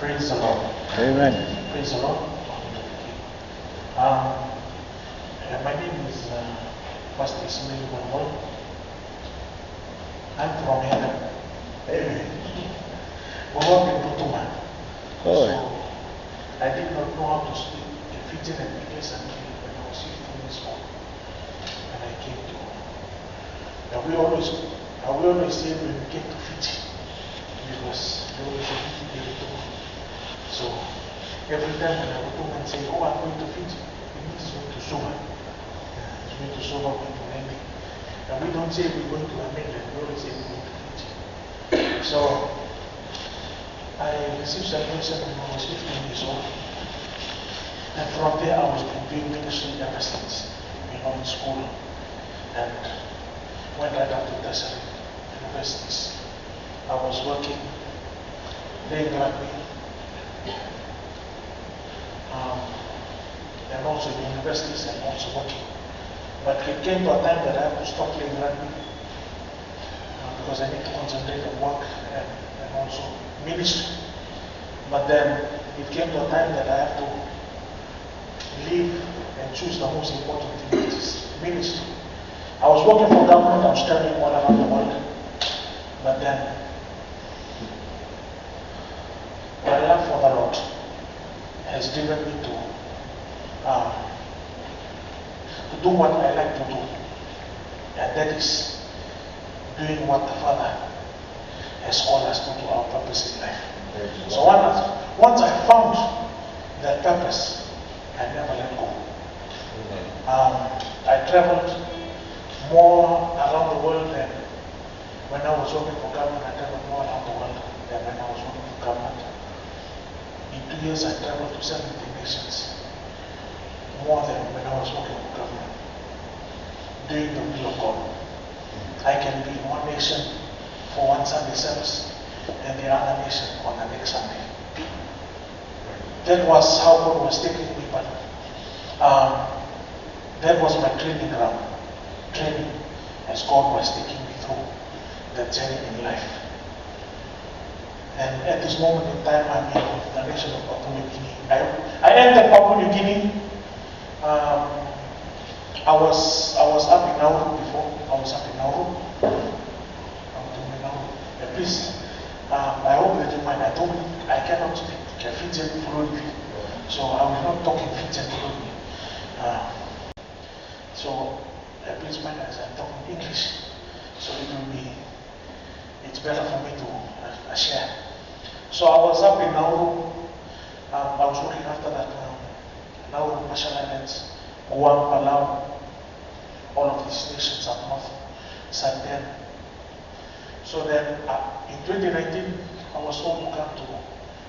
Praise the Lord. Amen. Praise the Lord. My name is Pastor Ismail Bonbon. I'm from Hena. We work in Putuma. Oh. So I did not know how to speak Fijian and English until when I was 15 years old. And I came to. And we always say when we get to Fiji, because we always say Fiji. So every time when I would come and say, oh, I'm going to Fiji, it means it's going to Suva. It's going to Suva, going to Nandi. And we don't say we're going to America, we always say we're going to Fiji. So I received salvation when I was 15 years old. And from there I was doing ministry ever since, in school. And went right up to tertiary universities. I was working, playing rugby, and also in universities and also working. But it came to a time that I had to stop playing rugby because I need to concentrate on work and also ministry. But then it came to a time that I have to leave and choose the most important thing, which is ministry. I was working for government, I was traveling all around the world. But then my love for the Lord has driven me to do what I like to do, and that is doing what the Father has called us to do, our purpose in life. So once I found that purpose, I never let go. I traveled more around the world than when I was working for government. I traveled more around the world than when I was working for government. In 2 years, I traveled to 70 nations, more than when I was working for government, doing the will of God. I can be in one nation for one Sunday service and the other nation on the next Sunday. That was how God was taking me, but that was my training ground, training as God was taking me through the journey in life. And at this moment in time, I'm in the nation of Papua New Guinea. I entered Papua New Guinea. I was up in Nauru before. I was up in Nauru. Please, I hope that you mind. I cannot speak Fijian fluently, so I will not talk in Fijian fluently. So please mind as I'm talking English, so it's better for me to share. So I was up in Nauru. I was looking after that Nauru, Marshall Islands, Guam, Palau, all of these nations up north, Sandan. So then in 2019, I was told to come to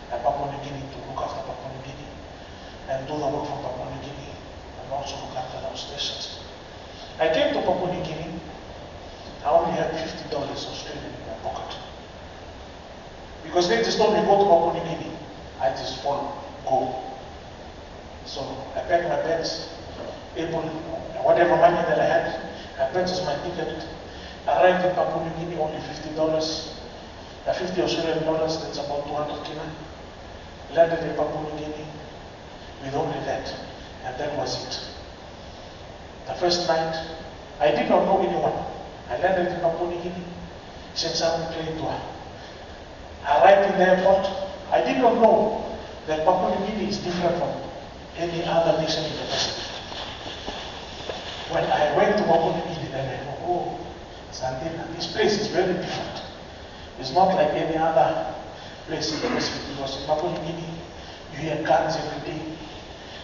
Papua New Guinea to look after Papua New Guinea and do the work for Papua New Guinea and also look after those nations. I came to Papua New Guinea. I only had $50 Australian in my pocket. Because they just told me go to Papua New Guinea. I just follow, go. So I packed my bags, whatever money that I had, I purchased my ticket, arrived in Papua New Guinea, only $50. 50 Australian dollars, that's about 200 kina. Landed in Papua New Guinea with only that, and that was it. The first night, I did not know anyone. I landed in Papua New Guinea, since I'm playing tour. Arrived in the airport. I did not know that Papua New Guinea is different from any other nation in the Pacific. When I went to Papua New Guinea, then I know, oh, Santina, this place is very different. It's not like any other place in the Pacific, because in Papua New Guinea, you hear guns every day,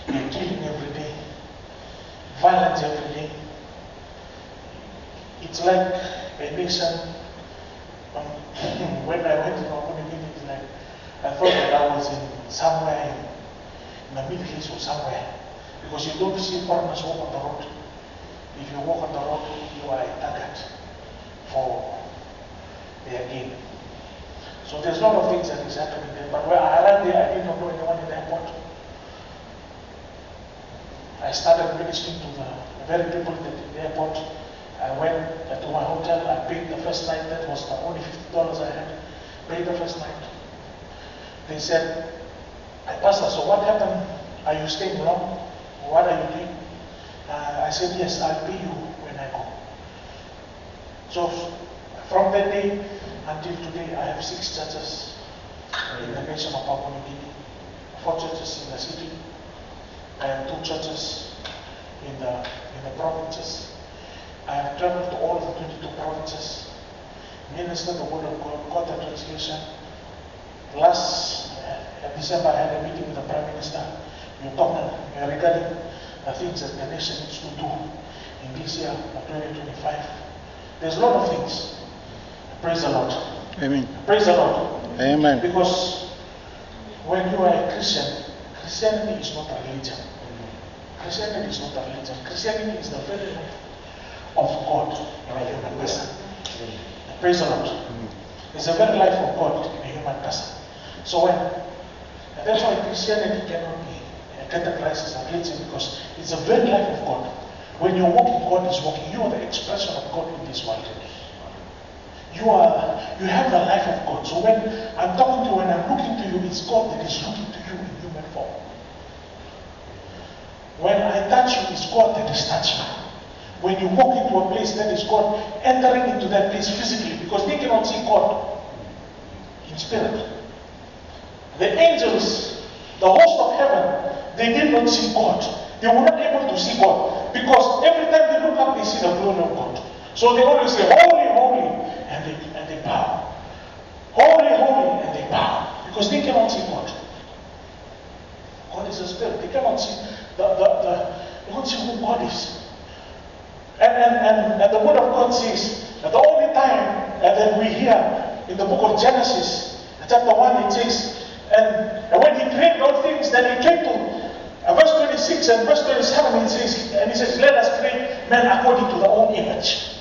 you hear killing every day, violence every day. It's like a nation. When I went to Papua New Guinea, it's like I thought that I was in somewhere in the Middle East or somewhere, because you don't see foreigners walk on the road. If you walk on the road, you are a target for their game. So there's a lot of things that is happening there. But when I arrived there, I did not know anyone in the airport. I started ministering to the very people in the airport. I went to my hotel. I paid the first night. That was the only $50 I had. Paid the first night. They said, Pastor, so what happened? Are you staying long? What are you doing? I said, yes, I'll pay you when I go. So from that day until today, I have 6 churches in the nation of Papua New Guinea, 4 churches in the city. I have 2 churches in the provinces. I have traveled to all the 22 provinces, ministered the word of God, got the translation. Last December, I had a meeting with the Prime Minister. We talked regarding the things that the nation needs to do in this year of 2025. There's a lot of things. Praise the Lord. Amen. Praise the Lord. Amen. Because when you are a Christian, Christianity is not a religion. Christianity is not a religion. Christianity is the very life of God in a human person. Praise the Lord. It's the very life of God in a human person. So and that's why Christianity cannot be categorized as a religion, because it's the very life of God. When you're walking, God is walking. You are the expression of God in this world. You have the life of God. So when I'm talking to you, when I'm looking to you, it's God that is looking to you in human form. When I touch you, it's God that is touching you. When you walk into a place, that is God entering into that place physically, because they cannot see God in spirit. The angels, the host of heaven, they did not see God. They were not able to see God, because every time they look up, they see the glory of God. So they always say, holy, holy, and they bow. Holy, holy, and they bow, because they cannot see God. God is a spirit. They cannot see they cannot see who God is. And the word of God says that the only time that we hear in the book of Genesis, chapter 1, it says, and when he created all things, then he came to verse 26 and verse 27, he says, let us create man according to their own image.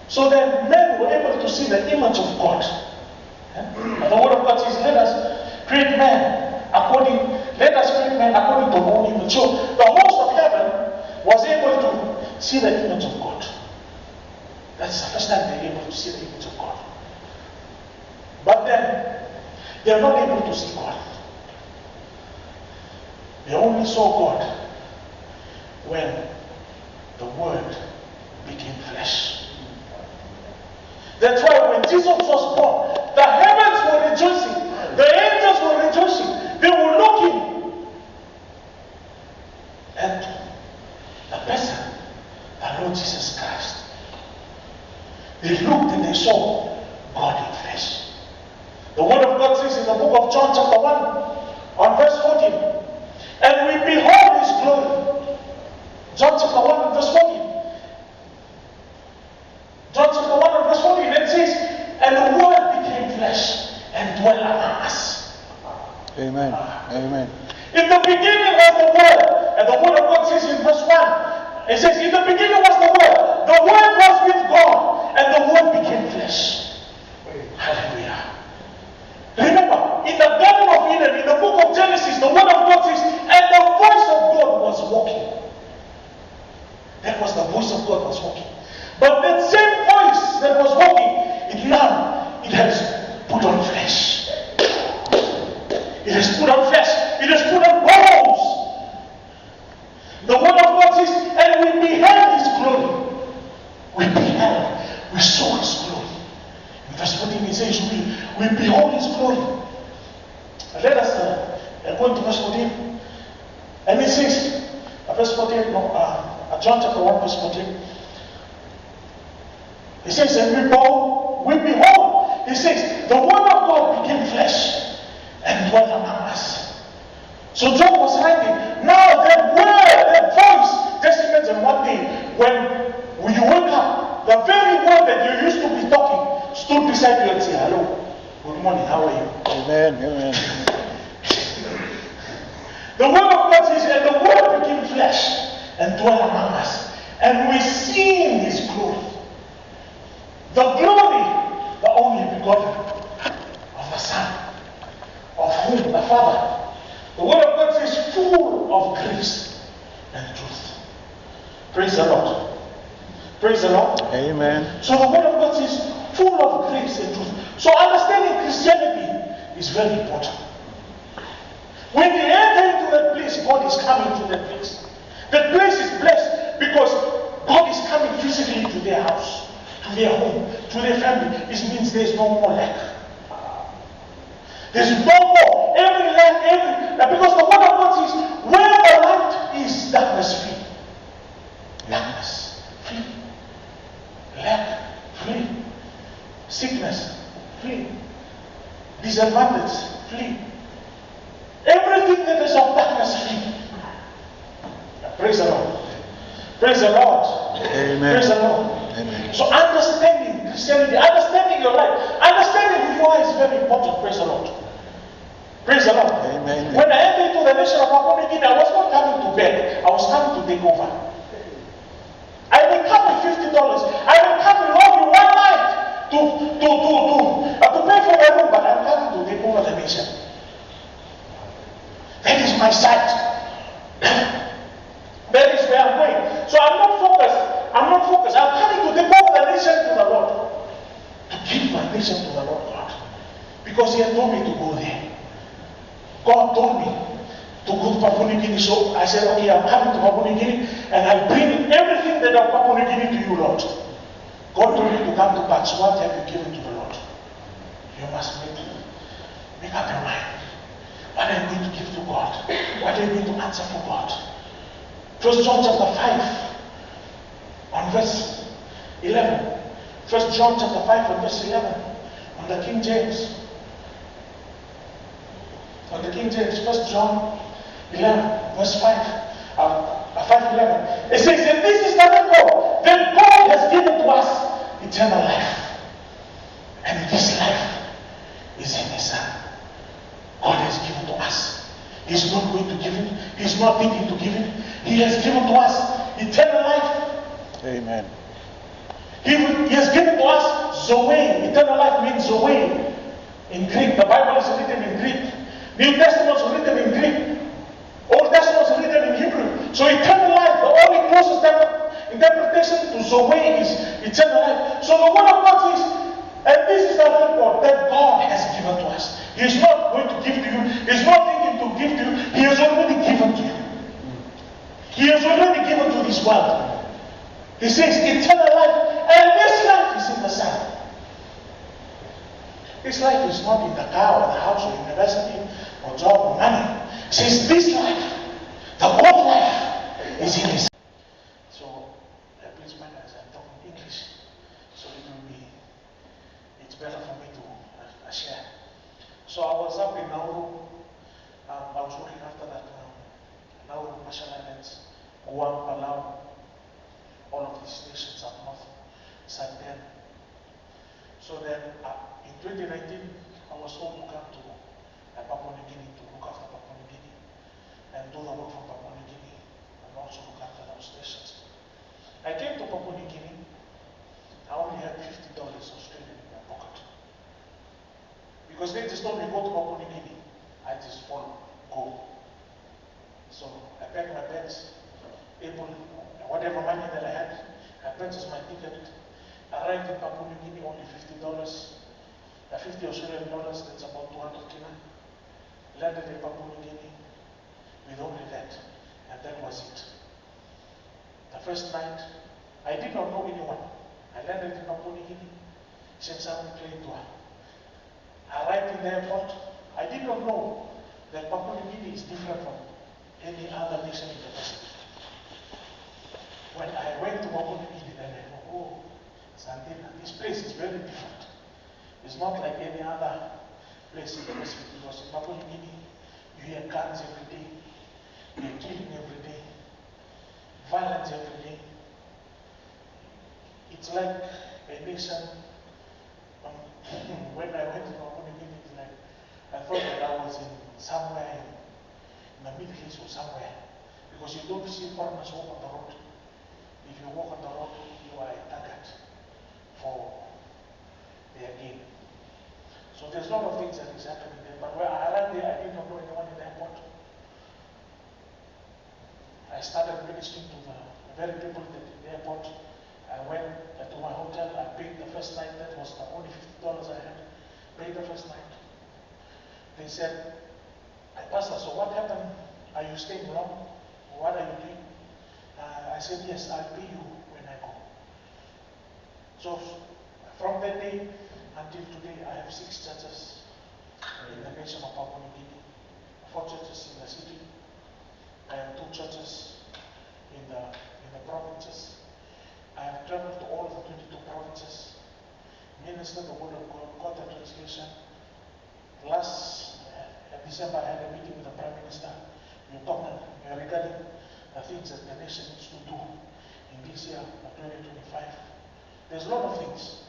So that men were able to see the image of God. And the word of God says, let us create man according to our own image. So the host of heaven was able to see the image of God. That's the first time they're able to see the image of God. But then, they're not able to see God. They only saw God when the Word became flesh. That's why when Jesus was born, the heavens were rejoicing, the angels were rejoicing, they were looking at the person, the Lord Jesus Christ. They looked and they saw God in flesh. The word of God says in the book of John chapter 1, on verse 14, and we behold his glory. John chapter 1 verse 14. John chapter 1 verse 14, it says, and the word became flesh and dwelt among us. Amen. Amen. In the beginning was the word, and the word of God says in verse 1, it says, in the beginning was the word was with God, and the word became flesh. Hallelujah. Remember, in the Garden of Eden, in the book of Genesis, the word of God says, and the voice of God was walking. That was the voice of God was walking. But that same voice that was walking, it has put on flesh. It has put on flesh. It has put on bones. The word of God says, and we beheld his glory. We saw his glory. In verse 14 it says, we behold his glory. Let us go into verse 14. And it says, verse 14, John chapter 1 verse 14. He says, and we behold, he says, the word of God became flesh and dwelt among us. So John was writing, now that word, that voice, just imagine one day when you wake up, the very word that you used to be talking stood beside you and said, hello, good morning, how are you? Amen. Amen. The word of God says, and the word became flesh and dwelt among us. And we seen his glory. The glory, the only begotten of the Son, of whom the Father. The word of God says, full of grace and truth. Praise the Lord. Praise the Lord. Amen. So the word of God says, full of grace and truth. So understanding Christianity is very important. is coming to that place. The place is blessed because God is coming physically to their house, to their home, to their family. It means there's no more lack. There's no more. Every lack, because the word of God says, where the light is, darkness flee. Darkness flee. Lack flee. Sickness flee. Disadvantage flee. Everything that is of darkness flee. Praise the Lord. Praise the Lord. Amen. Praise the Lord. Amen. So understanding Christianity, understanding your life, understanding who you are is very important. Praise the Lord. Praise the Lord. Amen. When I entered into the nation of Papua New Guinea, I was not coming to beg. I was coming to take over. I will come with $50. I will come with only one night to pay for my room, but I'm coming to take over the nation. That is my sight. That is where I'm going. So I'm not focused. I'm coming to take over the nation to the Lord. To give my nation to the Lord God. Because He had told me to go there. God told me to go to Papua New Guinea. So I said, okay, I'm coming to Papua New Guinea and I bring everything that of Papua New Guinea to you, Lord. God told me to come to Parkes. What have you given to the Lord? You must make up your mind. What are you going to give to God? What are you going to answer for God? 1 John chapter 5 on verse 11. 1 John chapter 5 on verse 11 on the King James. On the King James, 1 John 11 verse 5:11. It says, and this is the record that God has given to us eternal life. And this life is in His Son. God has given to us. He's not going to give it. He's not thinking to give it. He has given to us eternal life. Amen. He has given to us Zoe. Eternal life means Zoe in Greek. The Bible is written in Greek. New Testament is written in Greek. Old Testament is written in Hebrew. So eternal life, the only closest interpretation to Zoe is eternal life. So the word of God says, and this is the record that God has given to us. He is not going to give to you. He is not thinking to give to you. He has already given to you. He has already given to this world. He says eternal life, and this life is in the Son. This life is not in the car or the house or university or job or money. He says this life, the good life, is in His Son. So, please mind as I'm talking English, so it's better for me to share. So I was up in Nauru. I was looking after that Nauru, Marshall Islands, Guam, Palau, all of these nations up north, Saipan. So then in 2019, I was told to come to Papua New Guinea to look after Papua New Guinea and do the work from Papua New Guinea and also look after those nations. I came to Papua New Guinea. I only had $50 Australian in my pocket. Because they just told me go to Papua New Guinea. I just follow, go. So I packed my bags, whatever money that I had, I purchased my ticket, arrived in Papua New Guinea, only $50, 50 Australian dollars, that's about 200 kina. Landed in Papua New Guinea with only that, and that was it. The first night, I did not know anyone. I landed in Papua New Guinea, since I was playing tour. I arrived in the airport. I did not know that Papua New Guinea is different from any other nation in the Pacific. When I went to Papua New Guinea, then I know, oh, Santina, this place is very different. It's not like any other place in the Pacific, because in Papua New Guinea, you hear guns every day, you're killing every day, violence every day. It's like a nation. When I went to Papua New Guinea, it's like I thought that I was in somewhere in the Middle East or somewhere, because you don't see foreigners walk on the road. If you walk on the road, you are a target for their game. So there's a lot of things that is happening there. But when I arrived there, I did not know anyone in the airport. I started ministering to the very people that in the airport. I went to my hotel. I paid the first night. That was the only $50 I had. Paid the first night. They said, Pastor, so what happened are you staying long? What are you doing? I said, yes, I'll pay you when I go. So from that day until today, I have 6 churches in the nation of Papua New Guinea, 4 churches in the city, and 2 churches in the provinces. I have traveled to all of the 22 provinces, ministered the word of God, got the translation. Last December, I had a meeting with the Prime Minister. We talked regarding the things that the nation needs to do in this year of 2025. There's a lot of things.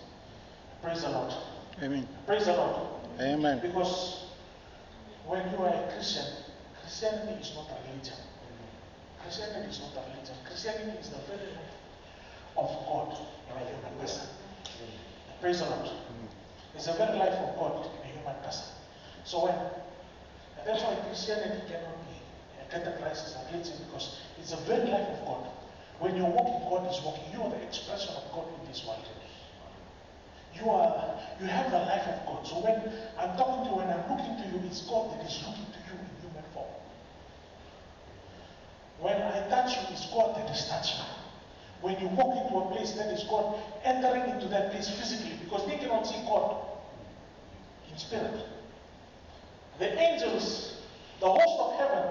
Praise the Lord. Amen. Praise the Lord. Amen. Because when you are a Christian, Christianity is not a religion. Christianity is not a religion. Christianity is the very life of God in a human person. Praise the Lord. It's the very life of God in a human person. So and that's why Christianity cannot be categorized as a religion, because it's the very life of God. When you're walking, God is walking. You are the expression of God in this world. You have the life of God. So when I'm talking to you, when I'm looking to you, it's God that is looking to you in human form. When I touch you, it's God that is touching you. When you walk into a place, that is God entering into that place physically, because they cannot see God in spirit. The angels, the host of heaven,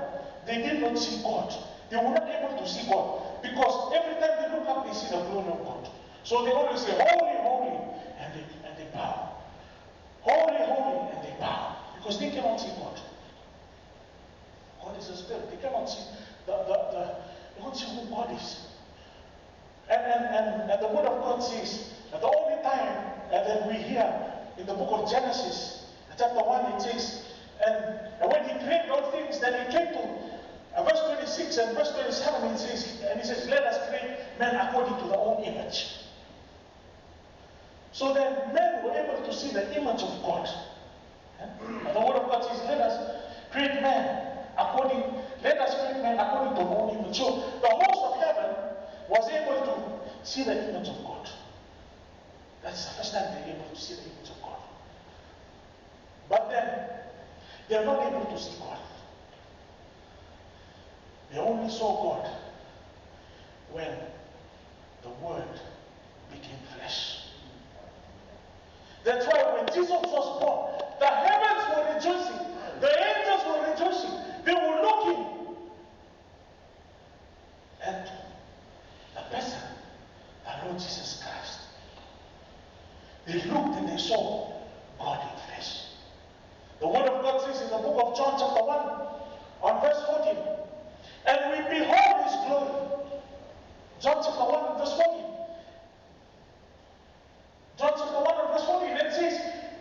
they did not see God. They were not able to see God, because every time they look up, they see the glory of God. So they always say, holy, holy, and they bow. Holy, holy, and they bow, because they cannot see God. God is a spirit. They cannot see they cannot see who God is. And the word of God says that the only time that we hear in the book of Genesis, chapter 1, it says, and when he created all things, then he came to verse 26 and verse 27, he says, let us create man according to their own image. So then men were able to see the image of God. And the word of God says, let us create man according to our own image. So the host of heaven was able to see the image of God. That's the first time they're able to see the image of God. But then, they're not able to see God. They only saw God when the Word became flesh. That's why when Jesus was born, the heavens were rejoicing, the angels were rejoicing, they were looking at the person, the Lord Jesus Christ. They looked and they saw God in flesh. The word of God says in the book of John chapter 1 on verse 14, and we behold his glory. John chapter 1 verse 14. John chapter 1 verse 14, it says,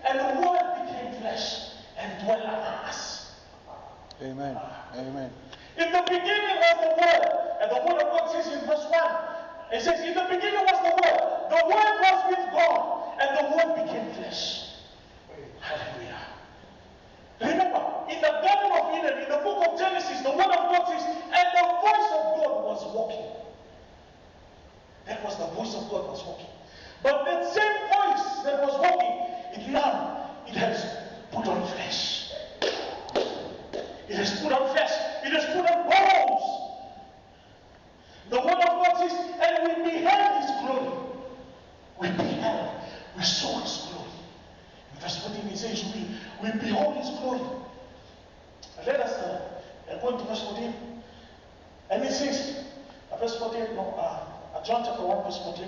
and the word became flesh and dwelt among us. Amen. Amen. In the beginning was the word, and the word of God says in verse 1, it says, in the beginning was the word was with God, and the word became flesh. Hallelujah. Remember, in the Garden of Eden, in the book of Genesis, the word of God says, and the voice of God was walking. That was the voice of God was walking. But that same voice that was walking, it has put on flesh. It has put on flesh. It has put on bones. The word of God says, and we beheld his glory. We saw his glory. In verse 14 it says, we behold his glory. Let us go into verse 14. And it says, verse 14, John chapter 1, verse 14.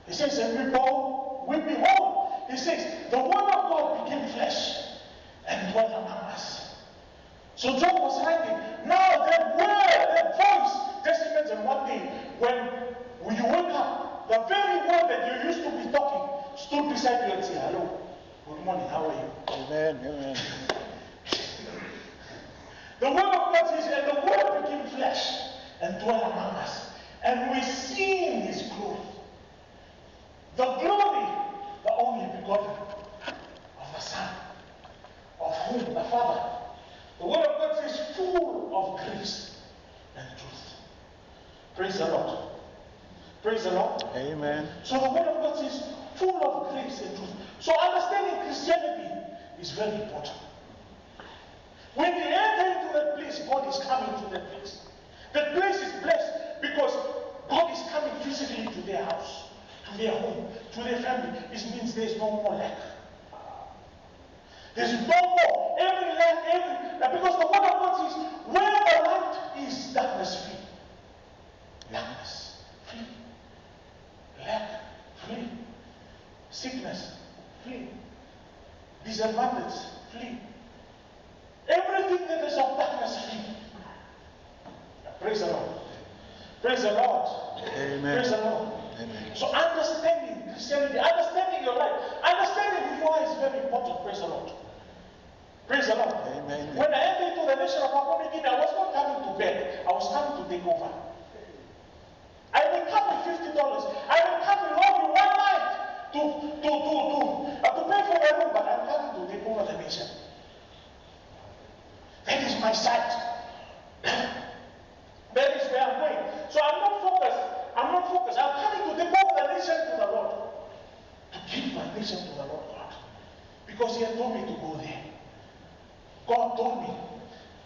It says, and we behold, it says, the word of God became flesh and dwelt among us. So John was writing, now that word, that voice, just imagine one day when you wake up, the very word that you used to be talking stood beside you and say, hello, good morning, how are you? Amen. Amen. The word of God says, and the word became flesh and dwelt among us. And we seen his glory. The glory, the only begotten of the Son, of whom the Father. The word of God says, full of grace and truth. Praise the Lord. Praise the Lord. Amen. So the word of God says, full of grace and truth. So understanding Christianity is very important. When they enter place God is coming to that place. That place is blessed because God is coming physically to their house, to their home, to their family. It means there's no more lack. There's no more. Every lack, because the word of God says, where the light is, darkness flee. Darkness flee. Lack flee. Sickness flee. Disadvantage flee. Everything that is of darkness flee. Praise the Lord. Praise the Lord. Amen. Praise the Lord. Amen. So understanding Christianity, understanding your life, understanding who you are is very important. Praise the Lord. Praise the Lord. Amen. When I entered into the nation of Papua New Guinea, I was not coming to beg. I was coming to take over. I didn't come with $50. I didn't come with only one night to pay for my room, but I'm coming to take over the nation. That is my sight. That is where I'm going. So I'm not focused. I'm coming to take over the nation to the Lord. To give my nation to the Lord God. Because He had told me to go there. God told me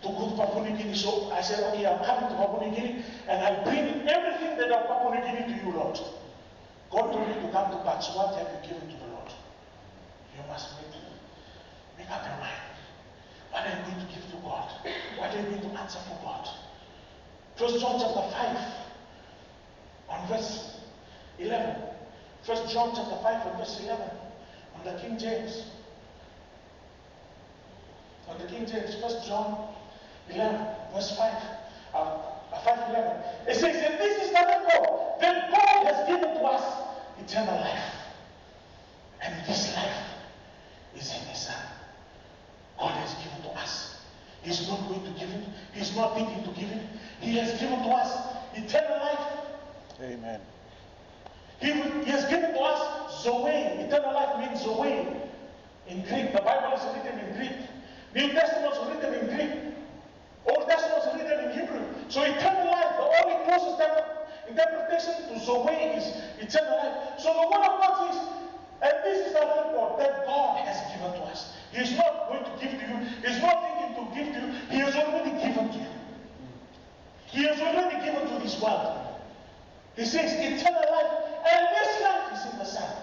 to go to Papua New Guinea. So I said, okay, I'm coming to Papua New Guinea and I bring everything that of Papua New Guinea to you, Lord. God told me to come to Parkes. What have you given to the Lord? You must make up your mind. What are you going to give to God? What are you going to answer for God? 1 John chapter 5 on verse 11. 1 John chapter 5 on verse 11 on the King James. On the King James, 1 John 11 verse 5. 5:11. It says, and this is the record that God has given to us eternal life. And this life is in His Son. God has given to us. He's not going to give it. He's not thinking to give it. He has given to us eternal life. Amen. He has given to us Zoe. Eternal life means Zoe in Greek. The Bible is written in Greek. New Testament is written in Greek. Old Testament is written in Hebrew. So eternal life, the only closest interpretation to Zoe is eternal life. So the word of God says, and this is the record that God has given to us. He is not going to give to you. He is not thinking to give to you. He has already given to you. He has already given to this world. He says eternal life, and this life is in the Son.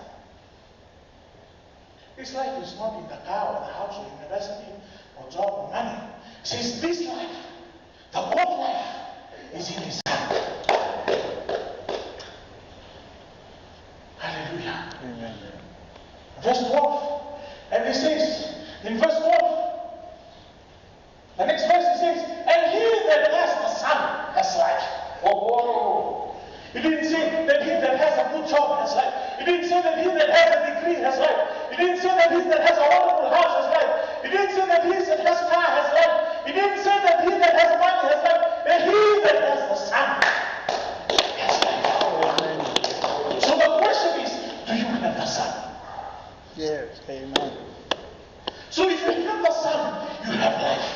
This life is not in the car or the house or university or job or money. He says this life, the God life, is in His Son. Hallelujah. Amen. Verse 12. And he says, in verse 12, the next verse he says, and he that has the Son has life. Oh. He didn't say that he that has a good job has life. He didn't say that he that has a degree has life. He didn't say that he that has a wonderful house has life. He didn't say that he that has a car has life. He didn't say that he that has money has life. And he that has the Son has life. Amen. So the question is, do you have the Son? Yes. Amen. So if you have the Son, you have life.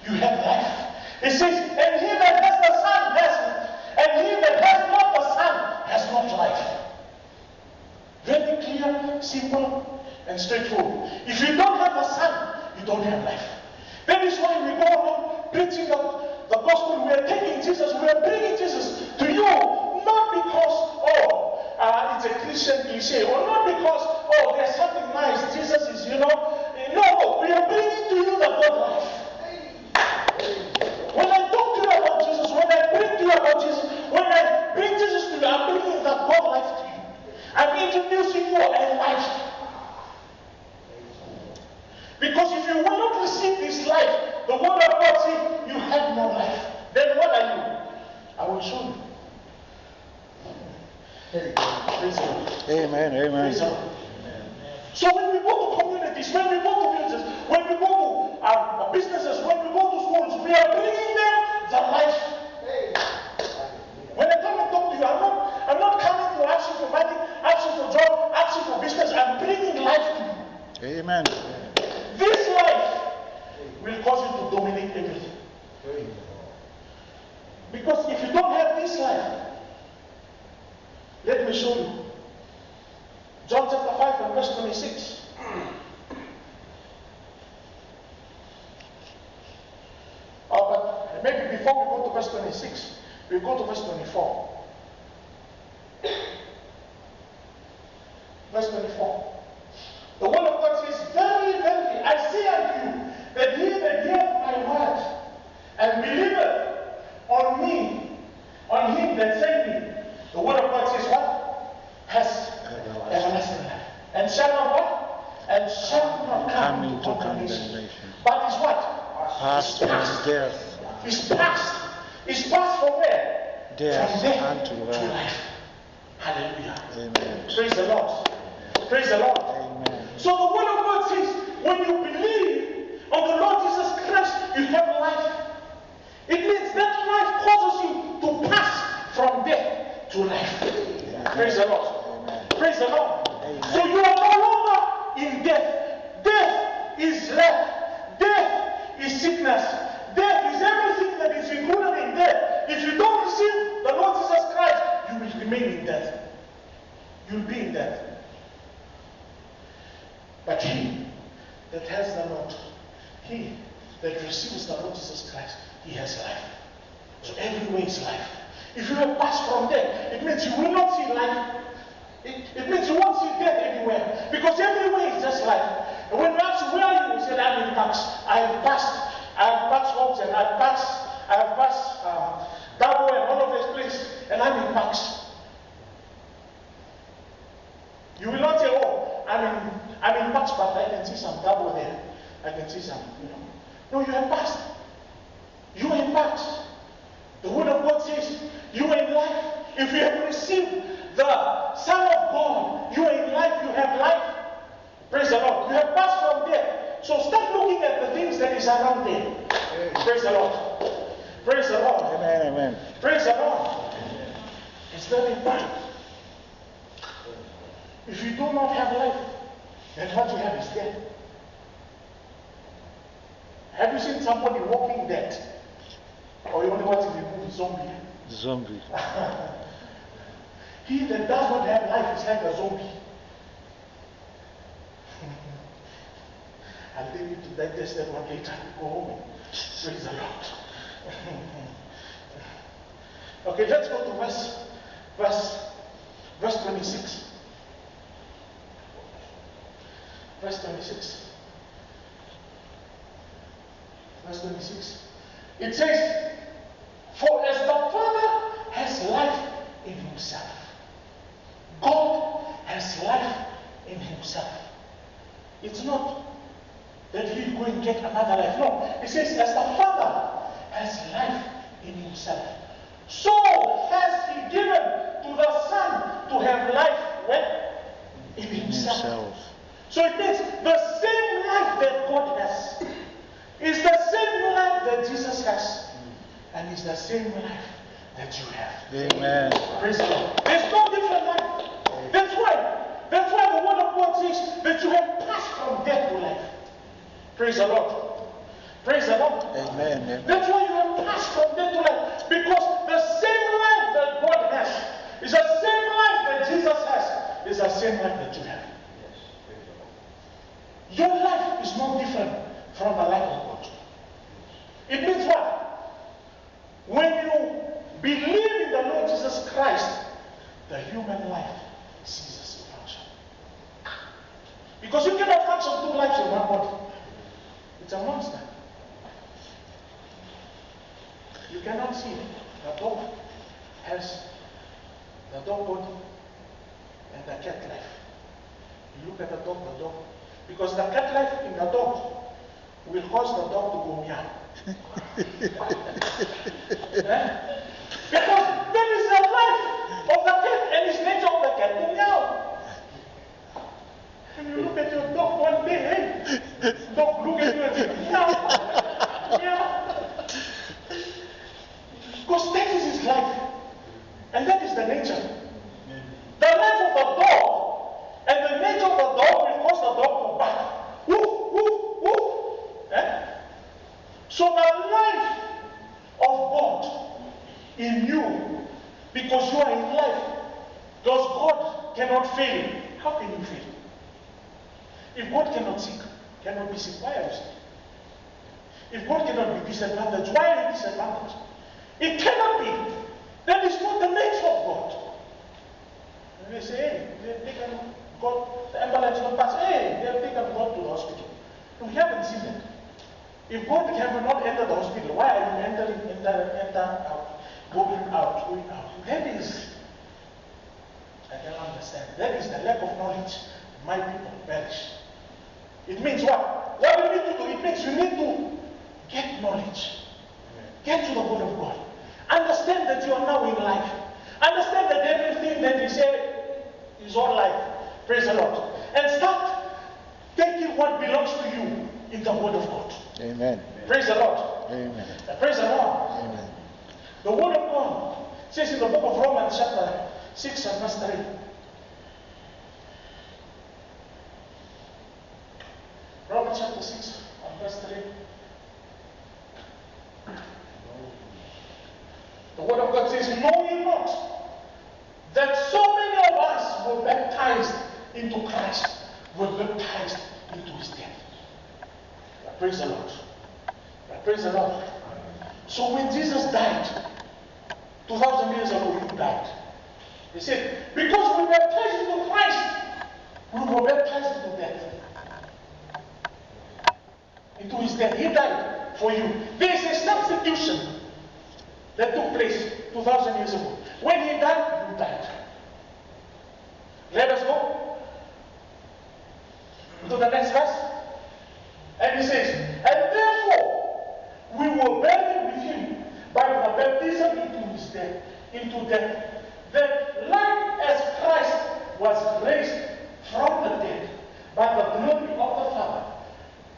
You have life. It says, and he that has the Son has life. And he that has not the Son has not life. Very clear, simple, and straightforward. If you don't have the Son, you don't have life. That is why we go on preaching the gospel. We are taking Jesus, we are bringing Jesus to you, not because, it's a Christian cliche, or not because, there's something nice, Jesus is, no, we are bringing to you the God life. When I talk to you about Jesus, when I bring to you about Jesus, when I bring Jesus to you, I'm bringing the God life to you. I'm introducing you a life. Because if you will not receive this life, the word of God says you have no life. Then what are you? I will show you. Praise the Lord. Amen. Amen. Praise the Lord. So when we go to communities, when we go to villages, when we go to our businesses, when we go to schools, we are bringing them the life. When I come and talk to you, I'm not coming to ask you for money, ask you for job, ask you for business. I'm bringing life to you. Amen. This life will cause you to dominate everything. Because if you don't have this life, let me show you. John chapter 5 and verse 26. 26. We go to verse 24. Verse 24. The word of God says, Verily, verily, I say unto you, that he that heareth my word, and believeth on me, on him that sent me, the word of God says what? Has everlasting life. And shall not what? And shall not come into condemnation. But is what? Past Is past. death. Is past. Is past from where? Death from death unto to life. life. Hallelujah. Amen. Praise the Lord. Praise the Lord. Amen. So the word of God says, when you believe on the Lord Jesus Christ, you have life. It means that life causes you to pass from death to life. Amen. Praise the Lord. Amen. Praise the Lord. Amen. So you are no longer in death. Death is lack. Death is sickness. Death is everything that is included in death. If you don't receive the Lord Jesus Christ, you will remain in death. You'll be in death. But he that has the Lord, he that receives the Lord Jesus Christ, he has life. So every way is life. If you have passed from death, it means you will not see life. It means you won't see death anywhere. Because every way is just life. And when you ask where are you, you say, I'm in Parkes. I have passed Forbes and I have passed Dabo and all of this place, and I'm in Parkes. You will not say, oh, I'm in Parkes, but I can see some Dabo there. I can see some, No, you have passed. You are in Parkes. The word of God says, you are in life. If you have received the Son of God, you are in life, you have life. Praise the Lord. You have passed from death. So stop looking at the things that is around there. Praise the Lord. Praise the Lord. Amen. Amen. Praise the Lord. It's very important. If you do not have life, then what you have is death. Have you seen somebody walking dead? Or you only watching the movie Zombie? Zombie. He that does not have life is like a zombie. I'll leave you to digest that one later. Go home and praise the Lord. Okay, let's go to verse 26. Verse 26. Verse 26. It says, For as the Father has life in himself, God has life in himself. It's not that he's going to get another life. No, it says, as the Father has life in himself, so has he given to the Son to have life where? In himself. So it means the same life that God has is the same life that Jesus has, and is the same life that you have. Amen. Praise the Lord. There's no different life. That's why the word of God says that you have passed from death to life. Praise the Lord. Praise the Lord. Amen. Amen. That's why you have passed from death to life. Because the same life that God has is the same life that Jesus has, is the same life that you have. Your life is no different from the life of God. It means what? When you believe in the Lord Jesus Christ, the human life ceases to function. Because you cannot function two lives in one body. It's a monster. You cannot see the dog has the dog body and the cat life. You look at the dog, because the cat life in the dog will cause the dog to go meow. Because that is the life of the cat and it's nature of the cat to meow. And you look at your dog one day, dog look at you and say, meow, meow. Because that is his life. And that is the nature. The life of the dog and the nature of the dog will cause the dog to bark. Woof, woof, woof. So the life of God in you, because you are in life, because God cannot fail. How can you fail? If God cannot be sick, why are you sick? If God cannot be disadvantaged, why are you disadvantaged? It cannot be. That is not the nature of God. And they say, hey, they've taken God, the ambulance will pass, hey, they've taken God to the hospital. We haven't seen that. If God can not enter the hospital, why are you entering, enter, out, going out, going out? That is, I don't understand. That is the lack of knowledge. My people perish. It means what? What do you need to do? It means you need to get knowledge. Get to the Word of God. Understand that you are now in life. Understand that everything that He said is all life. Praise the Lord. And start taking what belongs to you in the Word of God. Amen. Praise the Lord. Amen. Praise the Lord. Amen. The Word of God says in the book of Romans chapter 6 and verse 3. Romans chapter 6 and verse 3. The Word of God says, know ye not that so many of us were baptized into Christ, were baptized into His death. Praise the Lord. Praise the Lord. So when Jesus died, 2,000 years ago, He died. He said, because we were baptized into Christ, we were baptized into death. Into His death. He died for you. There is a substitution that took place 2,000 years ago. When He died, you died. Let us go to the next verse. And he says, and therefore we were buried with Him by the baptism into death, that like as Christ was raised from the dead by the glory of the Father,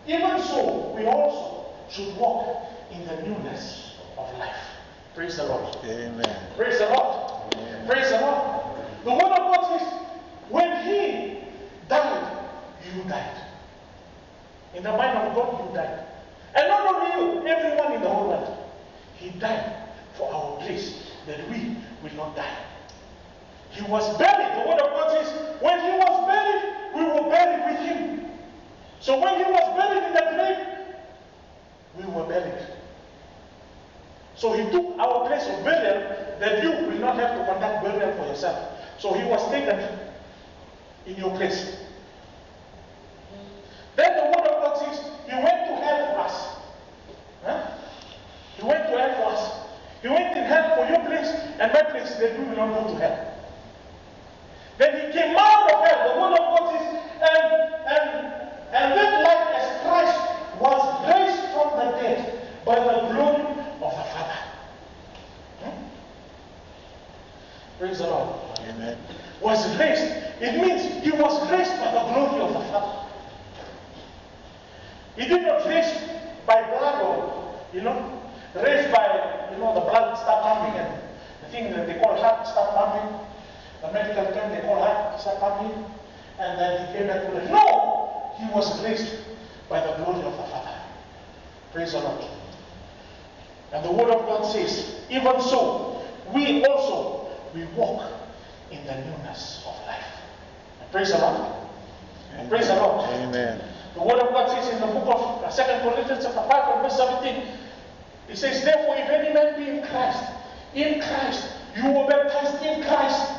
even so we also should walk in the newness of life. Praise the Lord. Amen. Praise the Lord. Amen. Praise the Lord. The Word of God says, when He died, you died. In the mind of God, you died. And not only you, everyone in the whole world. He died for our place, that we will not die. He was buried. The Word of God says, when He was buried, we were buried with Him. So when He was buried in the grave, we were buried. So He took our place of burial, that you will not have to conduct burial for yourself. So He was taken in your place. Then the Word of God says, He went to hell for us. Huh? He went to hell for us. He went in hell for your place and my place, that we will not go to hell. Then He came out of hell. The Word of God says, and that like as Christ was raised from the dead by the glory of the Father. Praise the Lord. Amen. Was raised. It means He was raised by the glory of the Father. He did not raise by blood or, raised by, the blood start pumping and the thing that they call heart start pumping. The medical term they call heart start pumping. And then He came back to life. No! He was raised by the glory of the Father. Praise the Lord. And the Word of God says, even so, we also, we walk in the newness of life. And praise the Lord. And praise the Lord. Amen. The Word of God says in the book of 2 Corinthians chapter 5 and verse 17, it says, therefore, if any man be in Christ, you were baptized in Christ.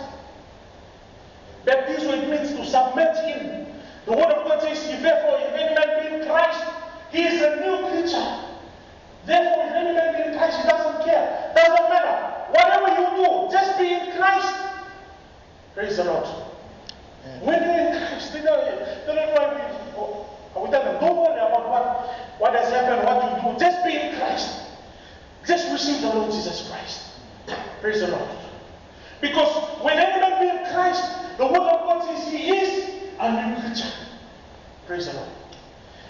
Baptism, it means to submit Him. The Word of God says, therefore, if any man be in Christ, he is a new creature. Therefore, if any man be in Christ, he doesn't care. Doesn't matter. Whatever you do, just be in Christ. Praise the Lord. When you're in Christ, we tell them, don't worry about what has happened, what you do. Just be in Christ. Just receive the Lord Jesus Christ. Praise the Lord. Because when any man be in Christ, the Word of God says he is a new creature. Praise the Lord.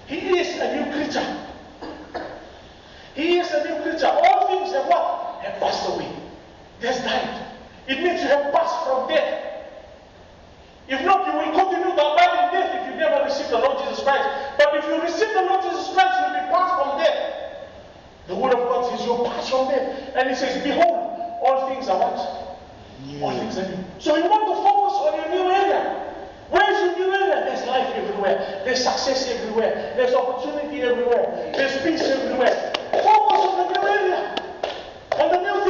He is a new creature. He is a new creature. All things have what? Have passed away. He has died. It means you have passed from death. If not, you will continue to abide in death if you never receive the Lord Jesus Christ. But if you receive the Lord Jesus Christ, you will be passed from death. The Word of God says you're passed from death. And it says, behold, all things are what? New. All things are new. So you want to focus on your new area. Where is your new area? There's life everywhere. There's success everywhere. There's opportunity everywhere. There's peace everywhere. Focus on the new area. On the new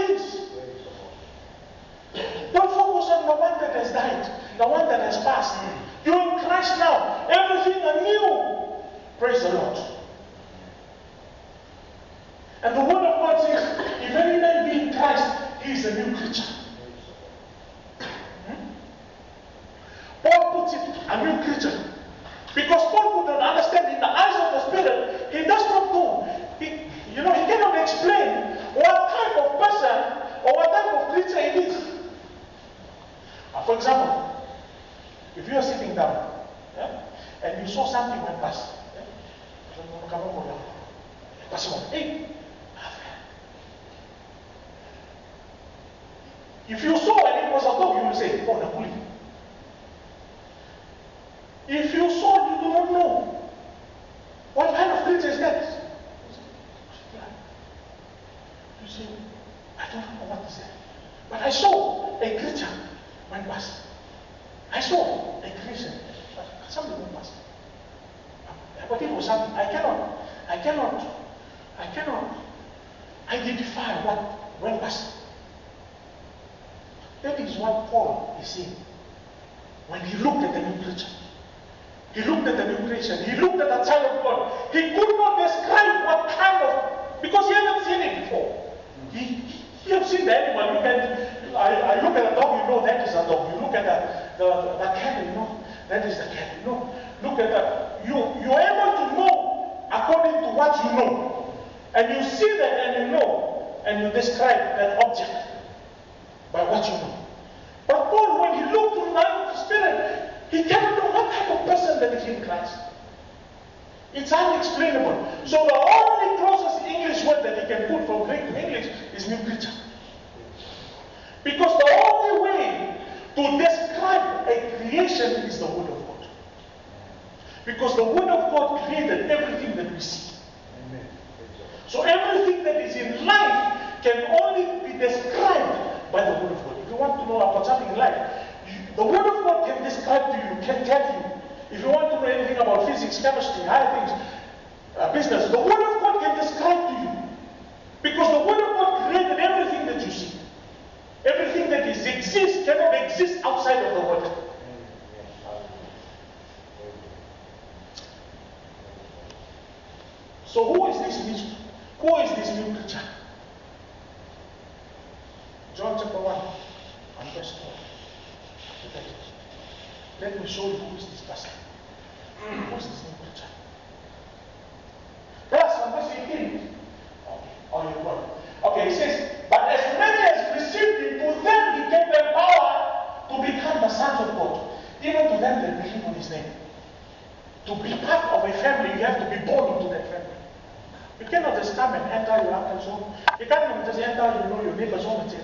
one that has passed. You're in Christ now. Everything anew. Praise the Lord. And the word of God says, if any man be in Christ, he is a new creature. Paul puts it, a new creature. Because Paul could not understand in the eyes of the Spirit, he does not know. He cannot explain what type of person or what type of creature it is. For example, if you are sitting down and you saw something went past, hey, if you saw and it was a dog, you will say, oh, Nakuli. If you saw, you do not know. What kind of creature is that? You say, I don't know what is that. But I saw a creature went past. I saw a creature, but something went past. But it was something. I cannot identify what went past. That is what Paul is saying. When he looked at the new creature, he looked at the new creation, he looked at the child of God, he could not describe what kind of, because he hadn't seen it before. He have seen the animal. I look at a dog, you know that is a dog. You look at the cat, you know that is the cat. You know, look at that. You're able to know according to what you know. And you see that and you know, and you describe that object by what you know. But Paul, when he looked to the Spirit, he cannot know what type of person that is in Christ. It's unexplainable. So the only closest English word that he can put from Greek to English is new creature. Because the only way to describe a creation is the Word of God. Because the Word of God created everything that we see. Amen. So everything that is in life can only be described by the Word of God. If you want to know about something in life, the Word of God can describe to you, can tell you. If you want to know anything about physics, chemistry, higher things, business, the Word of God can describe to you. Because the Word of God created everything that you see. Everything that exists cannot exist outside of the Word. So who is this mystery? Who is this new creature? John chapter 1 and verse 12. Let me show you who is this person. Who is this new creature? Verse on verse 18. Okay, it says, but as many as received him, to them he gave them power to become the sons of God, even to them that believe on his name. To be part of a family, you have to be born into that family. You cannot just come and enter your uncle's home. You cannot just enter, your neighbor's home and say,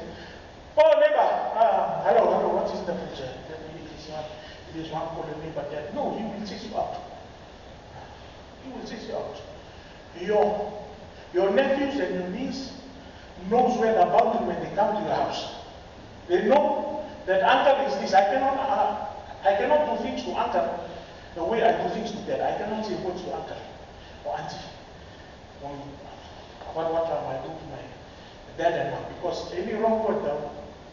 oh neighbor, hello, what is in the fridge? It is one called a neighbor there. No, he will chase you out. He will chase you out. Your nephews and your niece knows where they're boundary when they come to your house. They know that uncle is this. I cannot do things to uncle the way I do things to dad. I cannot say words to uncle or auntie. What I do to my dad and mom. Because any wrong word, the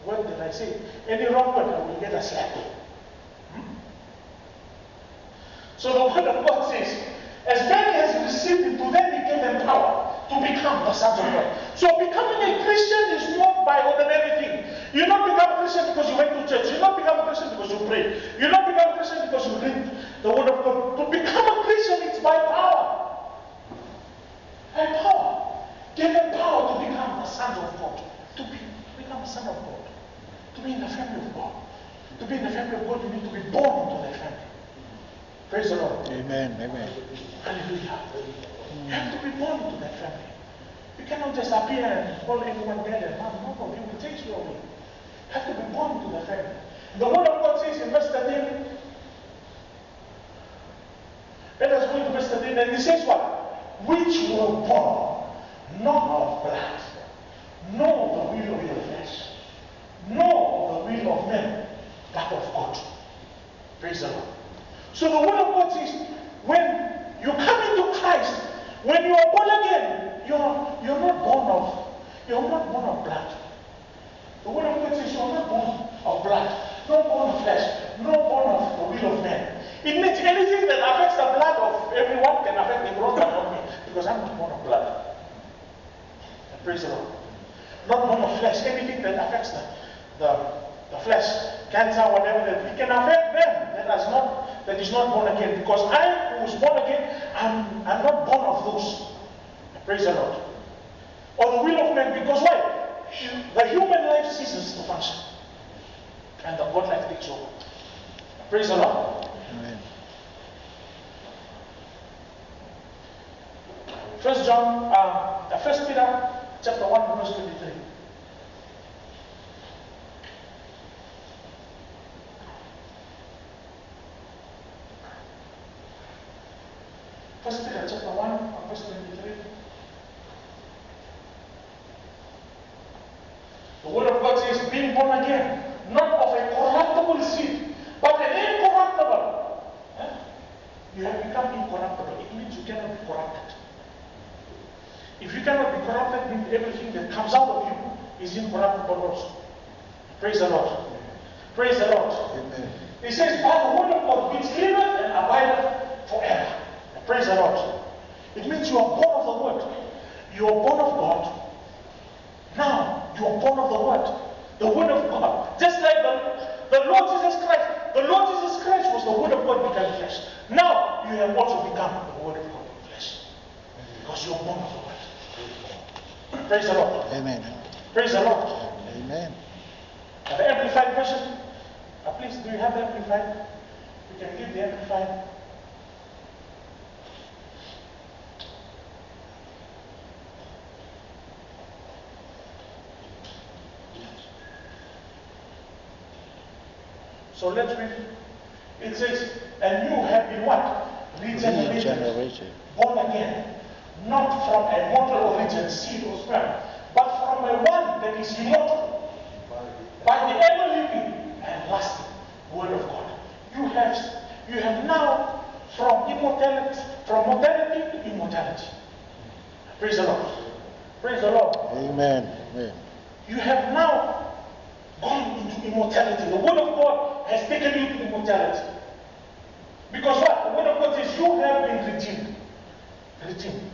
word that I say, any wrong word, I will get a slap. So the word of God says, as many as received him, to them he gave them power to become the sons of God. So becoming a Christian is not by ordinary thing. You not become a Christian because you went to church. You not become a Christian because you pray. You not become a Christian because you read the word of God. To become a Christian, it's by power. By power. Given power to become the sons of God. To become a son of God. To be in the family of God. To be in the family of God, you need to be born into that family. Praise the Lord. Amen. Hallelujah. You have to be born into that family. You cannot just appear and call everyone dad and mom. No, he will take you away. You have to be born into the family. The word of God says in verse 13, let us go into verse 13, and it says what? Which were born not of blood, nor the will of the flesh, nor the will of men, but of God. Praise the Lord. So the word of God says, when you come into Christ, when you are born again, you're not born of blood. The word of God says you are not born of blood, not born of flesh, not born of the will of man. It means anything that affects the blood of everyone can affect the growth of me, because I'm not born of blood. Praise the Lord. Not born of flesh. Anything that affects the flesh, cancer, whatever, that it can affect them that is not born again. Because I who was born again, I'm not born of those. Praise the Lord. Or the will of man, because why? The human life ceases to function. And the God life takes over. Praise the Lord. Amen. 1 Peter chapter 1 verse 23. First Peter chapter 1 verse 23. The word of God says, being born again, not of a corruptible seed, but an incorruptible. You have become incorruptible. It means you cannot be corrupted. If you cannot be corrupted, means everything that comes out of you is incorruptible also. Praise the Lord. Praise the Lord. Amen. It says, by the word of God, which liveth and abideth forever. Praise the Lord. It means you are born of the word. You are born of God. Now, you are born of the word. The word of God. Just like the Lord Jesus Christ. The Lord Jesus Christ was the word of God became flesh. Now, you have also become the word of God in flesh. Because you are born of the word. Praise the Lord. Amen. Praise the Lord. Amen. The Amplified version. Please, do you have the Amplified? We can give the Amplified. So let's read. It says, and you have been what? Regenerated. Born again. Not from a mortal origin, seed or sperm, but from a one that is immortal, by the ever-living and lasting word of God. You have now from mortality to immortality. Praise the Lord. Praise the Lord. Amen. Amen. You have now gone into immortality. The word of God has taken you to immortality. Because what? The word of God says you have been redeemed. Redeemed.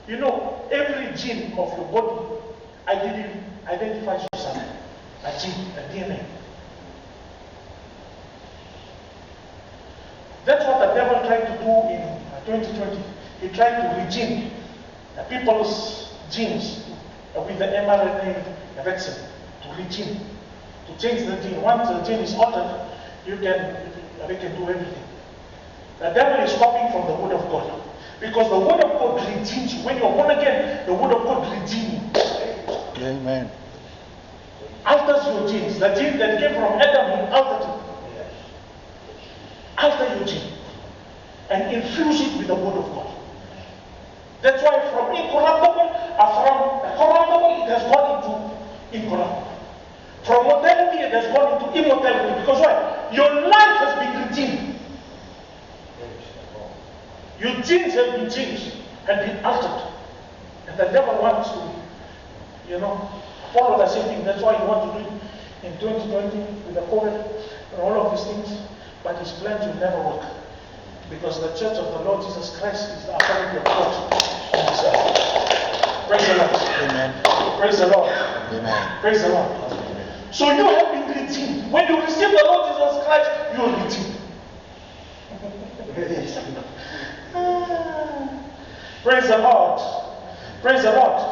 You know, every gene of your body identifies you something. A gene, a DNA. That's what the devil tried to do in 2020. He tried to regene people's genes with the mRNA vaccine. To regene. To change the gene. Once the gene is altered, they can do everything. The devil is copying from the word of God. Because the word of God redeems you. When you're born again, the word of God redeems you. Amen. Alters your genes. The gene that came from Adam, he altered it. Alter your gene. And infuse it with the word of God. That's why from incorruptible, from corruptible, it has gone into incorruptible. From mortality, it has gone into immortality. Because why? Your life has been redeemed. Your genes have been changed, have been altered. And the devil wants to, follow the same thing. That's why he wants to do it in 2020 with the COVID and all of these things. But his plans will never work. Because the church of the Lord Jesus Christ is the authority of God on this earth. Praise the Lord. Amen. Praise the Lord. Amen. Praise the Lord. Amen. So you have been redeemed. When you receive the Lord Jesus Christ, you are redeemed. Praise the Lord. Praise the Lord.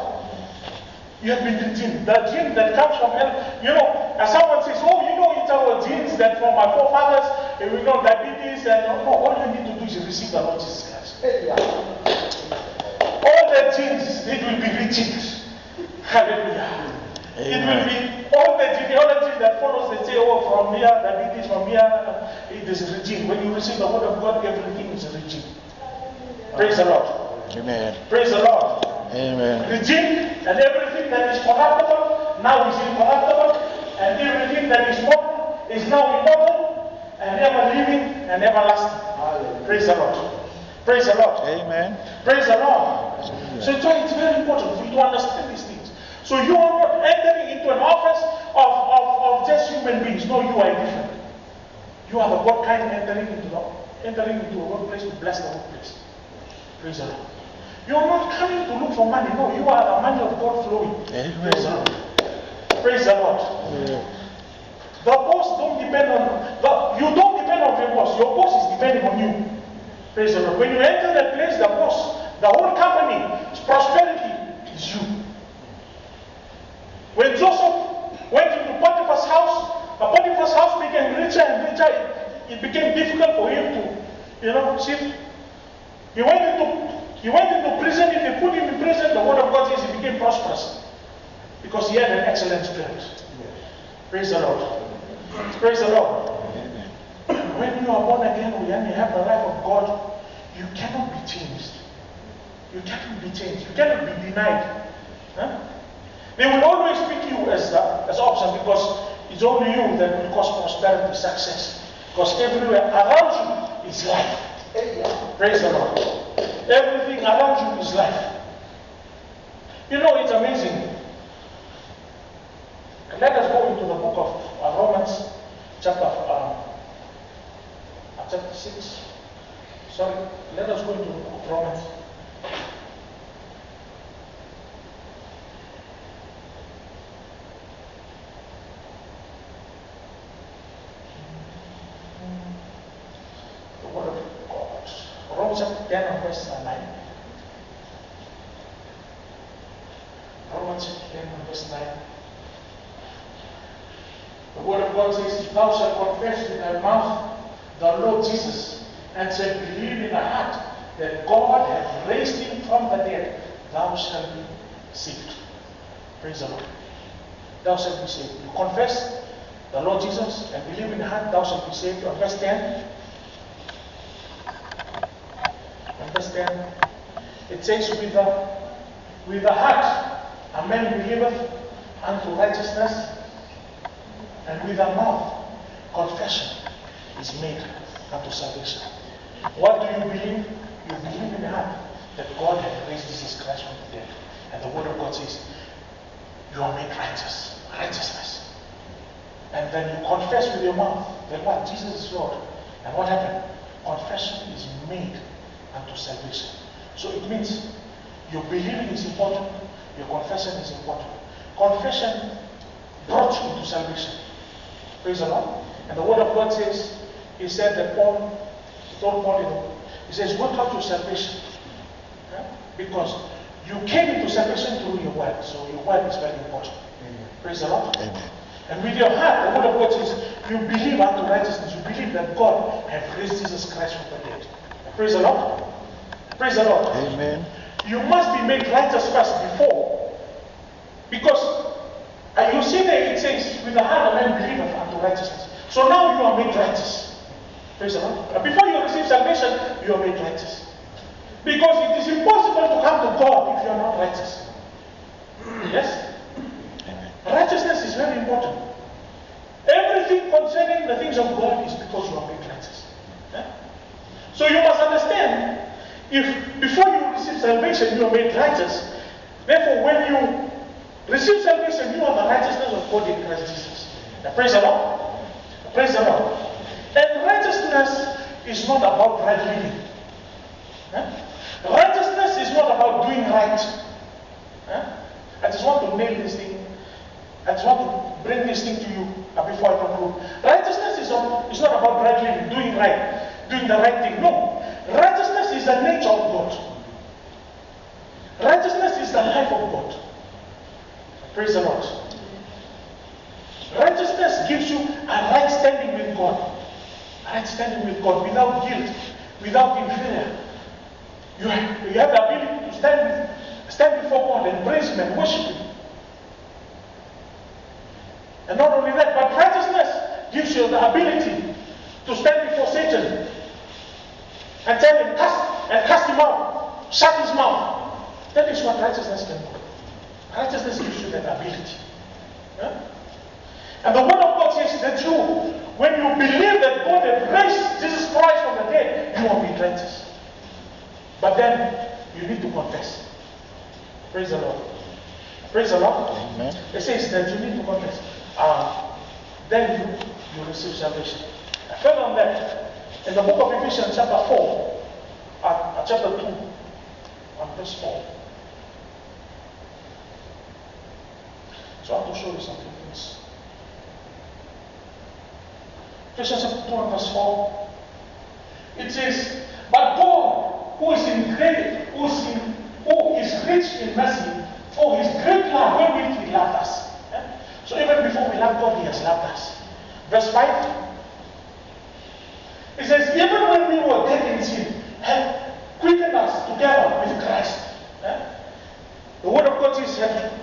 You have been redeemed. The gene that comes from heaven. As someone says, it's our genes that from my forefathers, diabetes, and all you need to do is receive the Lord Jesus Christ. All the genes, it will be redeemed. Hallelujah. Amen. It will be all the genealogy that follows. They say, from here, diabetes, from here, it is redeemed. When you receive the word of God, everything is redeemed. Praise the Lord. Amen. Praise the Lord. Amen. Redeemed, and everything that is corruptible now is incorruptible, and everything that is mortal is now immortal, and ever living and everlasting. Praise the Lord. Praise the Lord. Amen. Praise the Lord. Amen. So it's very important for you to understand these things. So you are not entering into an office of just human beings. No, you are different. You are the God kind entering into a workplace to bless the workplace. Praise the Lord. You are not coming to look for money. No, you are the money of God flowing. Amen. Praise the Lord. Praise the Lord. Yeah. The boss don't depend on, you don't depend on your boss. Your boss is depending on you. Praise the Lord. When you enter the place, the boss, the whole company's prosperity is you. When Joseph went into Potiphar's house, the Potiphar's house became richer and richer. It became difficult for him to, see. He went into prison. If they put him in prison, the word of God says he became prosperous. Because he had an excellent spirit. Praise the Lord. Praise the Lord. When you are born again, when you have the life of God, you cannot be changed. You cannot be changed. You cannot be denied. Huh? They will always pick you as option because it's only you that will cause prosperity, success. Because everywhere around you is life. Praise the Lord. Everything around you is life. It's amazing. Let us go into the book of Romans, chapter 6. Sorry, let us go into the book of Romans. The word of God. Romans chapter 10 and verse 9. Romans chapter 10 and verse 9. The word of God says, if thou shalt confess with thy mouth the Lord Jesus, and shalt believe in thy heart that God hath raised him from the dead, thou shalt be saved. Praise the Lord. Thou shalt be saved. You confess the Lord Jesus and believe in the heart, thou shalt be saved. On verse 10, it says, with the heart a man believeth unto righteousness, and with the mouth confession is made unto salvation. What do you believe? You believe in the heart that God has raised Jesus Christ from the dead. And the word of God says, you are made righteousness. And then you confess with your mouth that what? Jesus is Lord. And what happened? Confession is made unto salvation. So it means your believing is important, your confession is important. Confession brought you into salvation. Praise the Lord. And the word of God says, he said that Paul told Paul, he says, work out your salvation. Because you came into salvation through your word. So your word is very important. Amen. Praise the Lord. Amen. And with your heart, the word of God says, you believe unto righteousness. You believe that God has raised Jesus Christ from the dead. Praise the Lord. Praise the Lord. Amen. You must be made righteous first before. Because you see there it says, with the heart a man believeth unto righteousness. So now you are made righteous. Praise the Lord. Before you receive salvation, you are made righteous. Because it is impossible to come to God if you are not righteous. Yes? Amen. Righteousness is very important. Everything concerning the things of God is because you are made righteous. Yeah? So you must understand, if before you receive salvation, you are made righteous. Therefore, when you receive salvation, you are the righteousness of God in Christ Jesus. Now, praise the Lord. Praise the Lord. And righteousness is not about right living. Righteousness is not about doing right. I just want to nail this thing. I just want to bring this thing to you before I conclude. Righteousness is not about right living, doing right, doing the right thing. No. Righteousness is the nature of God. Righteousness is the life of God. Praise the Lord. Righteousness gives you a right standing with God. A right standing with God without guilt, without inferior. You have the ability to stand before God and praise Him and worship Him. And not only that, but righteousness gives you the ability to stand before Satan and tell him, cast him out, shut his mouth. That is what righteousness can do. Righteousness gives you that ability. Yeah? And the word of God says that when you believe that God has raised Jesus Christ from the dead, you will be righteous. But then you need to confess. Praise the Lord. Praise the Lord. Amen. It says that you need to confess. Then you receive salvation. further on that, in the book of Ephesians chapter 4, chapter 2, and verse 4. So I want to show you something else. Ephesians chapter 2 and verse 4. It says, but God, who is rich in mercy, for his great love wherewith he loved us. So even before we love God, he has loved us. Verse 5. It says, even when we were dead in sin, had quickened us together with Christ. The word of God says,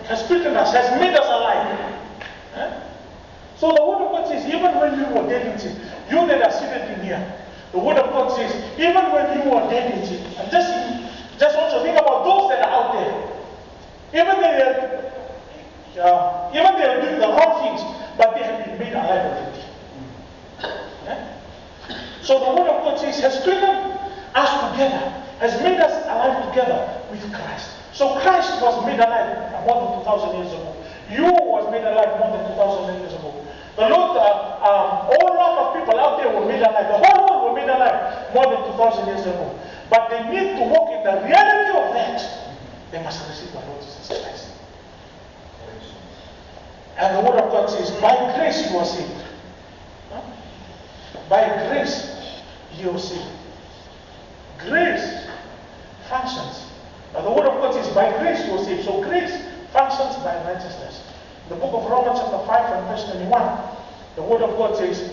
has quickened us, has made us alive. So the word of God says, even when we were dead in sin, you that are seated in here, the word of God says, even when you were dead in sin, and just want to think about those that are out there. Even they are doing the wrong things, but they have been made alive already. So the word of God says, has quickened us together, has made us alive together with Christ. So Christ was made alive more than 2,000 years ago. You was made alive more than 2,000 years ago. The Lord, a whole lot of people out there were made alive. The whole world were made alive more than 2,000 years ago. But they need to walk in the reality of that. They must receive the Lord Jesus Christ. And the word of God says, by grace you are saved. By grace you are saved. Grace functions. But the word of God says, by grace you are saved. So grace functions by righteousness. In the book of Romans chapter 5 and verse 21, the word of God says,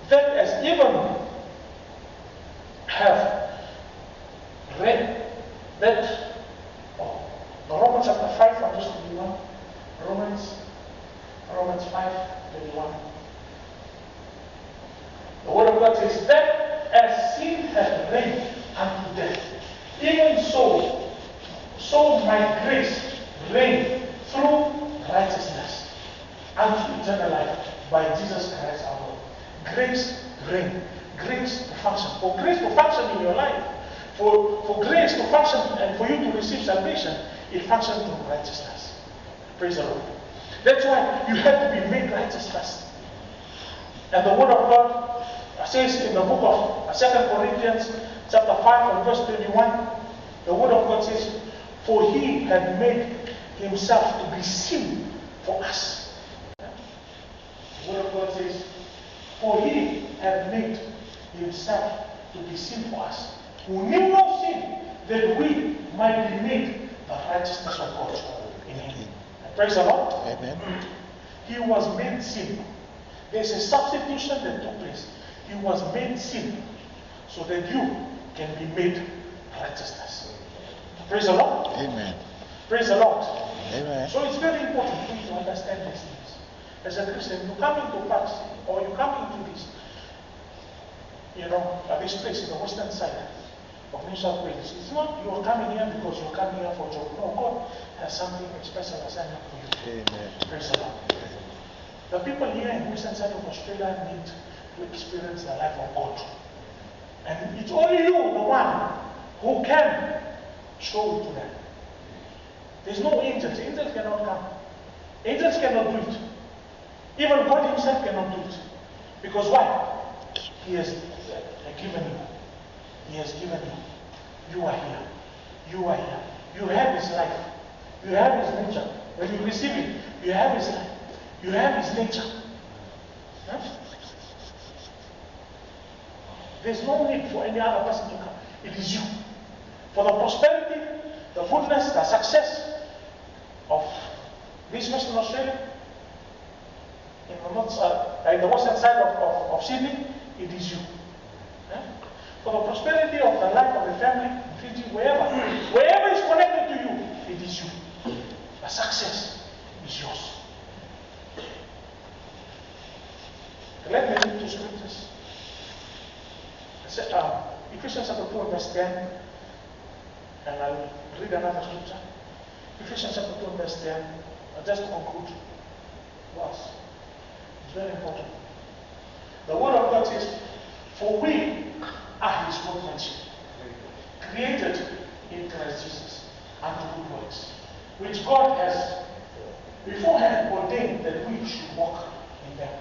that as even have read that, Romans chapter 5 and verse 21, Romans 5:21. The word of God says, that as sin hath reigned unto death, even so my grace reign through righteousness unto eternal life by Jesus Christ our Lord. Grace reign, grace to function. For grace to function in your life, for grace to function and for you to receive salvation, it functions through righteousness. Praise the Lord. That's why you have to be made righteous first. And the word of God says in the book of 2 Corinthians chapter 5 and verse 21, the word of God says, for he had made himself to be sin for us. The word of God says, for he had made himself to be sin for us, who knew no sin, that we might be made the righteousness of God in him. Praise the Lord. Amen. He was made sin. There's a substitution that took place. He was made sin so that you can be made righteousness. Praise the Lord. Amen. Praise the Lord. Amen. So it's very important for you to understand these things. As a Christian, you come into Parkes or you come into this, this place in the western side of New South Wales. It's not you're coming here because you're coming here for a job. No, God has something special assignment for you. Amen. Praise the Lord. The people here in the western side of Australia need to experience the life of God. And it's only you, the one, who can show it to them. There's no angels. Angels cannot come. Angels cannot do it. Even God himself cannot do it. Because why? He has given you. He has given you. You are here. You are here. You have his life. You have his nature. When you receive it, you have his life. You have his nature. Huh? There's no need for any other person to come. It is you. For the prosperity, the goodness, the success of this Western Australia, in the western side of Sydney, it is you. Yeah? For the prosperity of the life of the family, in Fiji, wherever is connected to you, it is you. The success is yours. Let me read two scriptures. Ephesians chapter 2 verse 10, and I'll read another scripture. Ephesians chapter 2 verse 10, just to conclude. Verse. It's very important. The word of God says, for we are his workmanship, created in Christ Jesus unto good works, which God has beforehand ordained that we should walk in them.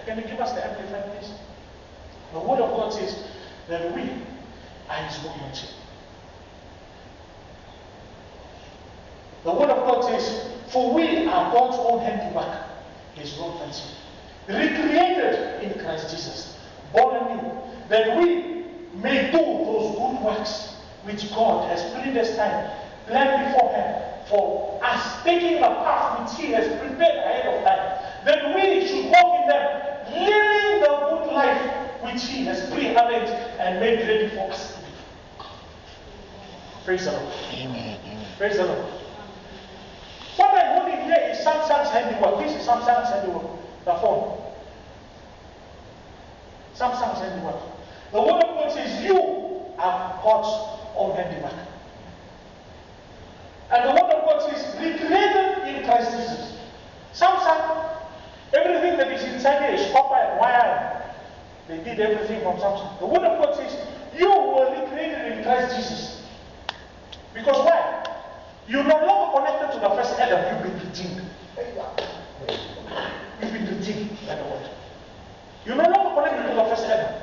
Can you give us the amplified, please? The word of God says that we are his workmanship. The word of God says, for we are God's own handiwork, his workmanship, recreated in Christ Jesus, born anew, that we may do those good works which God has predestined, planned beforehand for us, taking the path which he has prepared ahead of time, that we should walk in them, living the good life which he has prearranged and made ready for us to live. Praise the Lord. Amen. Amen. Praise the Lord. What I'm holding here is Samsung's handiwork. This is Samsung's handiwork. The phone. Samsung's handiwork. The word of God says you are God's own handiwork. And the word of God says recreated in Christ Jesus. Samsung, everything that is inside here is copper and wire. They did everything from Samsung. The word of God says you were recreated in Christ Jesus. Because why? You're no longer connected to the first Adam, you've been redeemed. You've been redeemed by the word. You're no longer connected to the first Adam.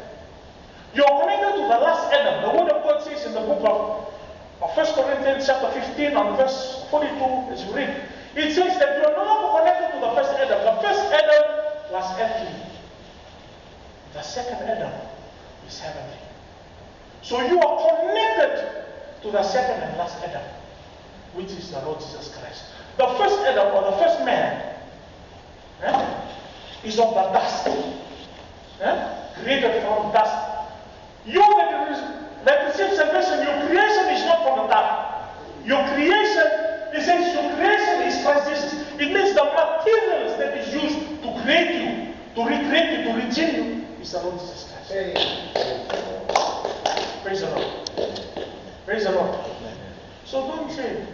You're connected to the last Adam. The word of God says in the book of 1 Corinthians chapter 15 on verse 42, as you read, it says that you are no longer connected to the first Adam. The first Adam was earthly. The second Adam is heavenly. So you are connected to the second and last Adam, which is the Lord Jesus Christ. The first Adam, or the first man, is of the dust, created from dust. You that receive salvation, your creation is not from the dust. Your creation, it says your creation is Christ Jesus. It means the materials that is used to create you, to recreate you, to redeem you, is the Lord Jesus Christ. Praise the Lord. Praise the Lord. So don't say,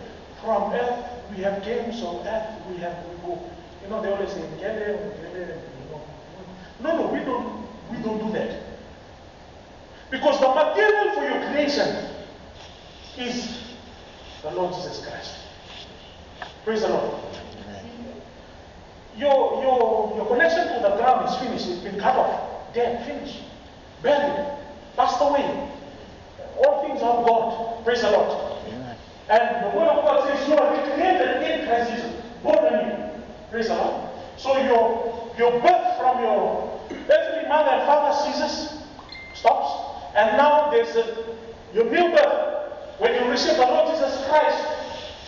from earth we have came, so earth we go. You know, they always say, No, we don't do that. Because the material for your creation is the Lord Jesus Christ. Praise the Lord. Your connection to the ground is finished. It's been cut off. Dead, finished. Buried. Passed away. All things are God. Praise the Lord. Amen. And the word of God says you are recreated in Christ Jesus. Born anew. Praise the Lord. So your birth from your earthly mother and father ceases, stops. And now there's your new birth. When you receive the Lord Jesus Christ,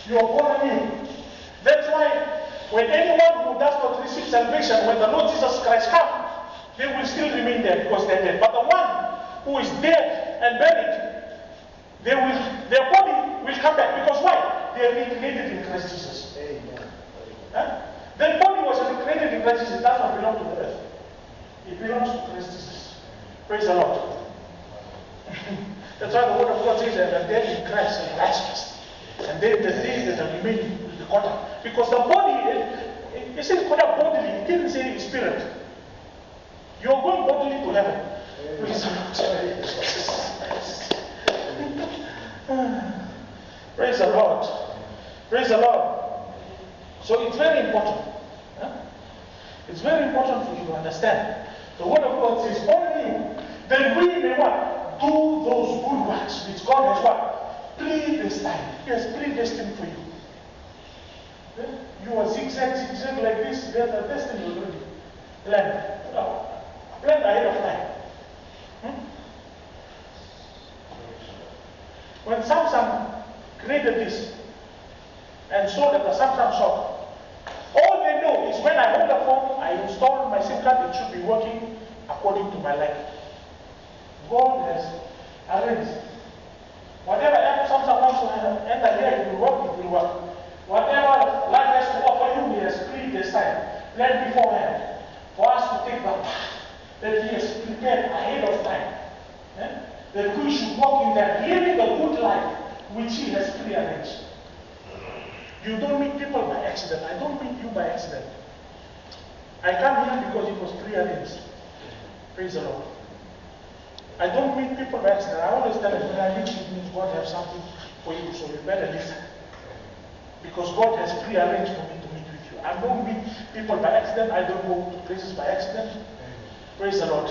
you are born anew. That's why when anyone who does not receive salvation, when the Lord Jesus Christ comes, they will still remain there because they're dead. But the one who is dead and buried, their body will come back. Because why? They are recreated in Christ Jesus. Amen. Their body was recreated in Christ Jesus. It does not belong to the earth. It belongs to Christ Jesus. Praise the Lord. That's why the word of God says that the dead in Christ are righteous. And then the days that are remaining will be caught up. Because the body, it says caught up bodily, it didn't say spirit. You're going bodily to heaven. Praise the Lord. Praise the Lord. Praise the Lord. So it's very important. It's very important for you to understand. The word of God says, only then we may what? Do those good works which God has what? Predestined. He has predestined for you. You are zigzag like this, there's a destiny already planned. Planned ahead of time. When Samsung created this and sold at the Samsung shop, all they know is when I hold the phone, I install my SIM card, it should be working according to my liking. God has arranged. Whatever app Samsung wants to enter here, it will work. Whatever life has to offer you, He has predestined, planned beforehand, for us to take the path that He has prepared ahead of time. That we should walk in that, living a good life which He has prearranged. You don't meet people by accident. I don't meet you by accident. I come here because it was prearranged. Praise the Lord. I don't meet people by accident. I always tell them when I meet you, it means God has something for you, so you better listen. Because God has prearranged for me to meet with you. I don't meet people by accident. I don't go to places by accident. Praise the Lord.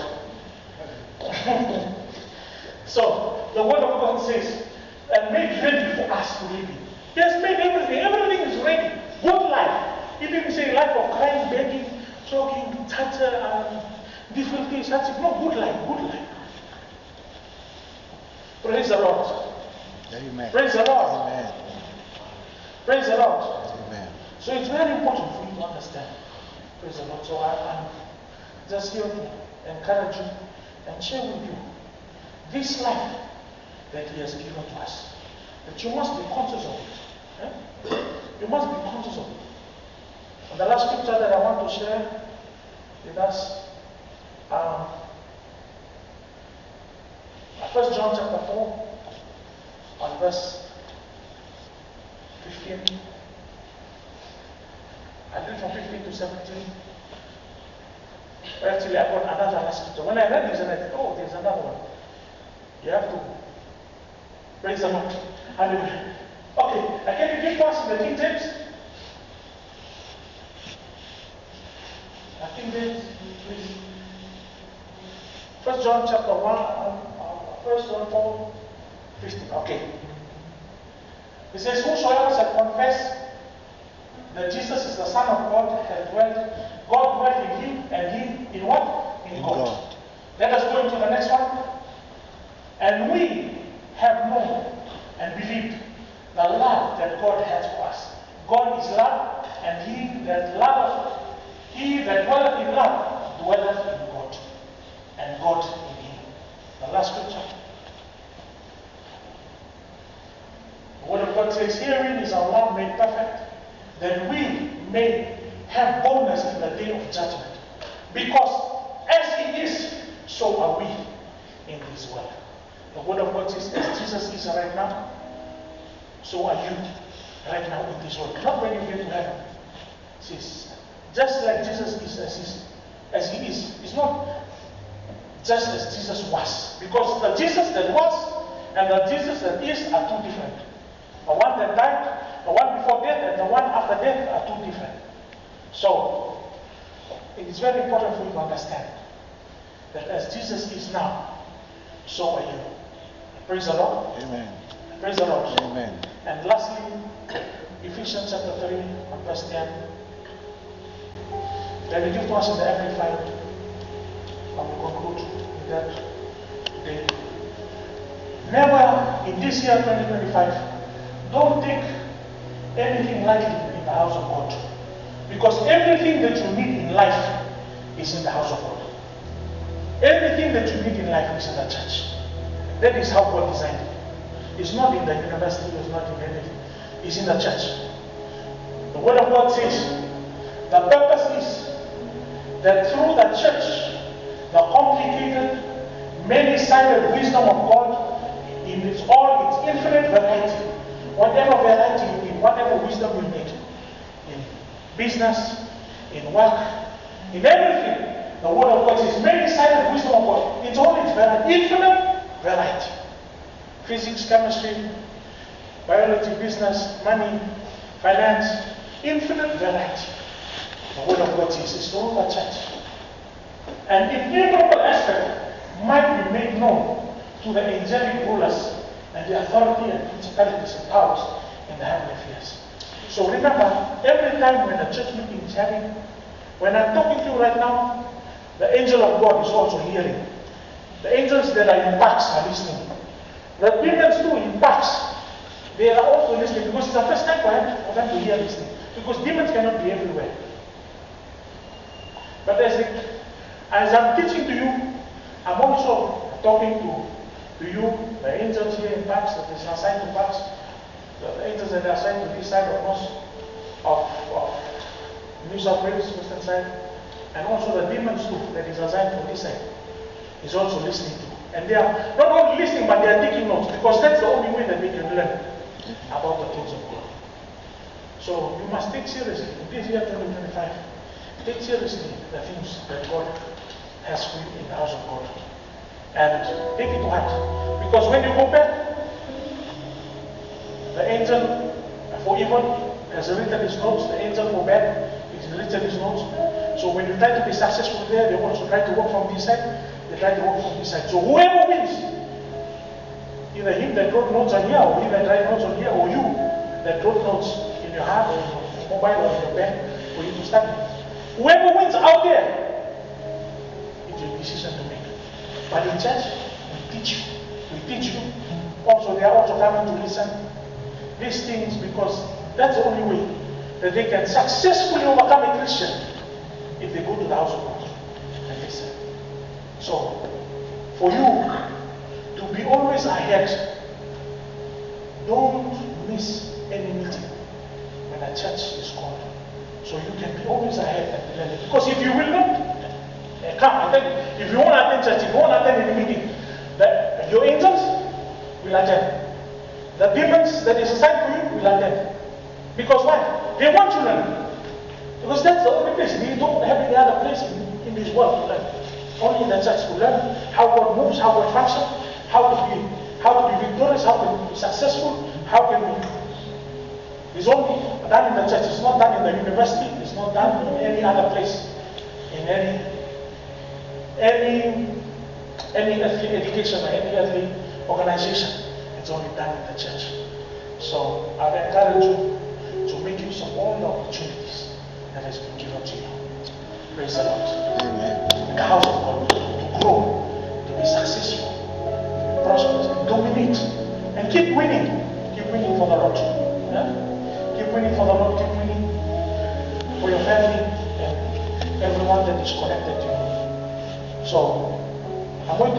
So, the word of God says, and made ready for us to live in. He has made everything. Everything is ready. Good life. He didn't say life of crying, begging, choking, difficulties. That's it. No, good life. Good life. Praise the Lord. Amen. Praise the Lord. Amen. Praise the Lord. Amen. So it's very important for you to understand. Praise the Lord. So I'm just here to encourage you and share with you this life that He has given to us. That you must be conscious of it. Eh? You must be conscious of it. And the last scripture that I want to share with us, 1 John chapter 4, on verse 15. I read from 15 to 17. Actually, I got another last scripture. When I read this, and I thought, oh, there's another one. You have to praise the Lord. Hallelujah. Okay, can you give us the King James? King James, please. 1 John chapter 1, 1 John 4, 15. Okay. It says, whosoever shall confess that Jesus is the Son of God, God dwelt in him, and he in what? In God. Let us go into the next one. And we have known and believed the love that God has for us. God is love, and he that dwelleth in love dwelleth in God, and God in him. The last scripture. The word of God says, herein is our love made perfect, that we may have boldness in the day of judgment. Because as he is, so are we in this world. The word of God says, as Jesus is right now, so are you right now in this world. Not when you get to heaven. It says, just like Jesus is as he is. It's not just as Jesus was. Because the Jesus that was and the Jesus that is are two different. The one that died, the one before death, and the one after death are two different. So, it is very important for you to understand that as Jesus is now, so are you. Praise the Lord. Amen. Praise the Lord. Amen. And lastly, Ephesians chapter 3, and verse 10. Let me give to us in the Amplified. I will conclude with that today. Never in this year 2025, don't take anything lightly in the house of God. Because everything that you need in life is in the house of God. Everything that you need in life is in the church. That is how God designed it. It's not in the university, it's not in anything. It's in the church. The Word of God says, the purpose is that through the church, the complicated, many-sided wisdom of God, in all its infinite variety, whatever variety you need, whatever wisdom you need, in business, in work, in everything, the Word of God says, many-sided wisdom of God, in all its infinite variety. Physics, chemistry, biology, business, money, finance, infinite variety. The Word of God says it's through the church. And innumerable aspects might be made known to the angelic rulers and the authority and principalities and powers in the heavenly spheres. So remember, every time when the church meeting is having, when I'm talking to you right now, the angel of God is also hearing. The angels that are in Parkes are listening. The demons too in Parkes, they are also listening because it's the first time for them to hear this thing. Because demons cannot be everywhere. But as I'm teaching to you, I'm also talking to you, the angels here in Parkes that is assigned to Parkes, the angels that are assigned to this side of New South Wales, western side, and also the demons too that is assigned to this side is also listening to. And they are not only listening, but they are taking notes because that's the only way that they can learn about the things of God. So you must take seriously in this year 2025. Take seriously the things that God has for you in the house of God. And take it to heart. Because when you go back, the angel for evil has written his notes, the angel for bad has written his notes. So when you try to be successful there, they also try to work from this side, they try to work from this side. So whoever wins, either him that wrote notes on here, or he that write notes on here, or you that wrote notes in your heart, or in your mobile, or in your pen, for you to study. Whoever wins out there, it's your decision to make. But in church, we teach you. We teach you. Also, they are also coming to listen these things because that's the only way that they can successfully overcome a Christian if they go to the house of God and listen. So, for you to be always ahead, don't miss any meeting when a church is called. So you can be always ahead and learn. Because if you will not come, attend, if you won't attend church, if you won't attend any meeting, your angels will attend. The demons that is assigned for you will attend. Because why? They want you to learn. Because that's the only place. We don't have any other place in this world to learn. Only in the church to learn how God moves, how God functions, how to be victorious, how to be successful, how can we. It's only done in the church. It's not done in the university. It's not done in any other place. In any earthly education or any earthly organization. It's only done in the church. So I encourage you to make use of all the opportunities that has been given to you. Praise the Lord. Amen. In the house of God, to grow, to be successful, to be prosperous, and dominate, and keep winning. Keep winning for the Lord. Yeah? Keep winning for the Lord. Keep winning for your family and everyone that is connected to you. So I'm going to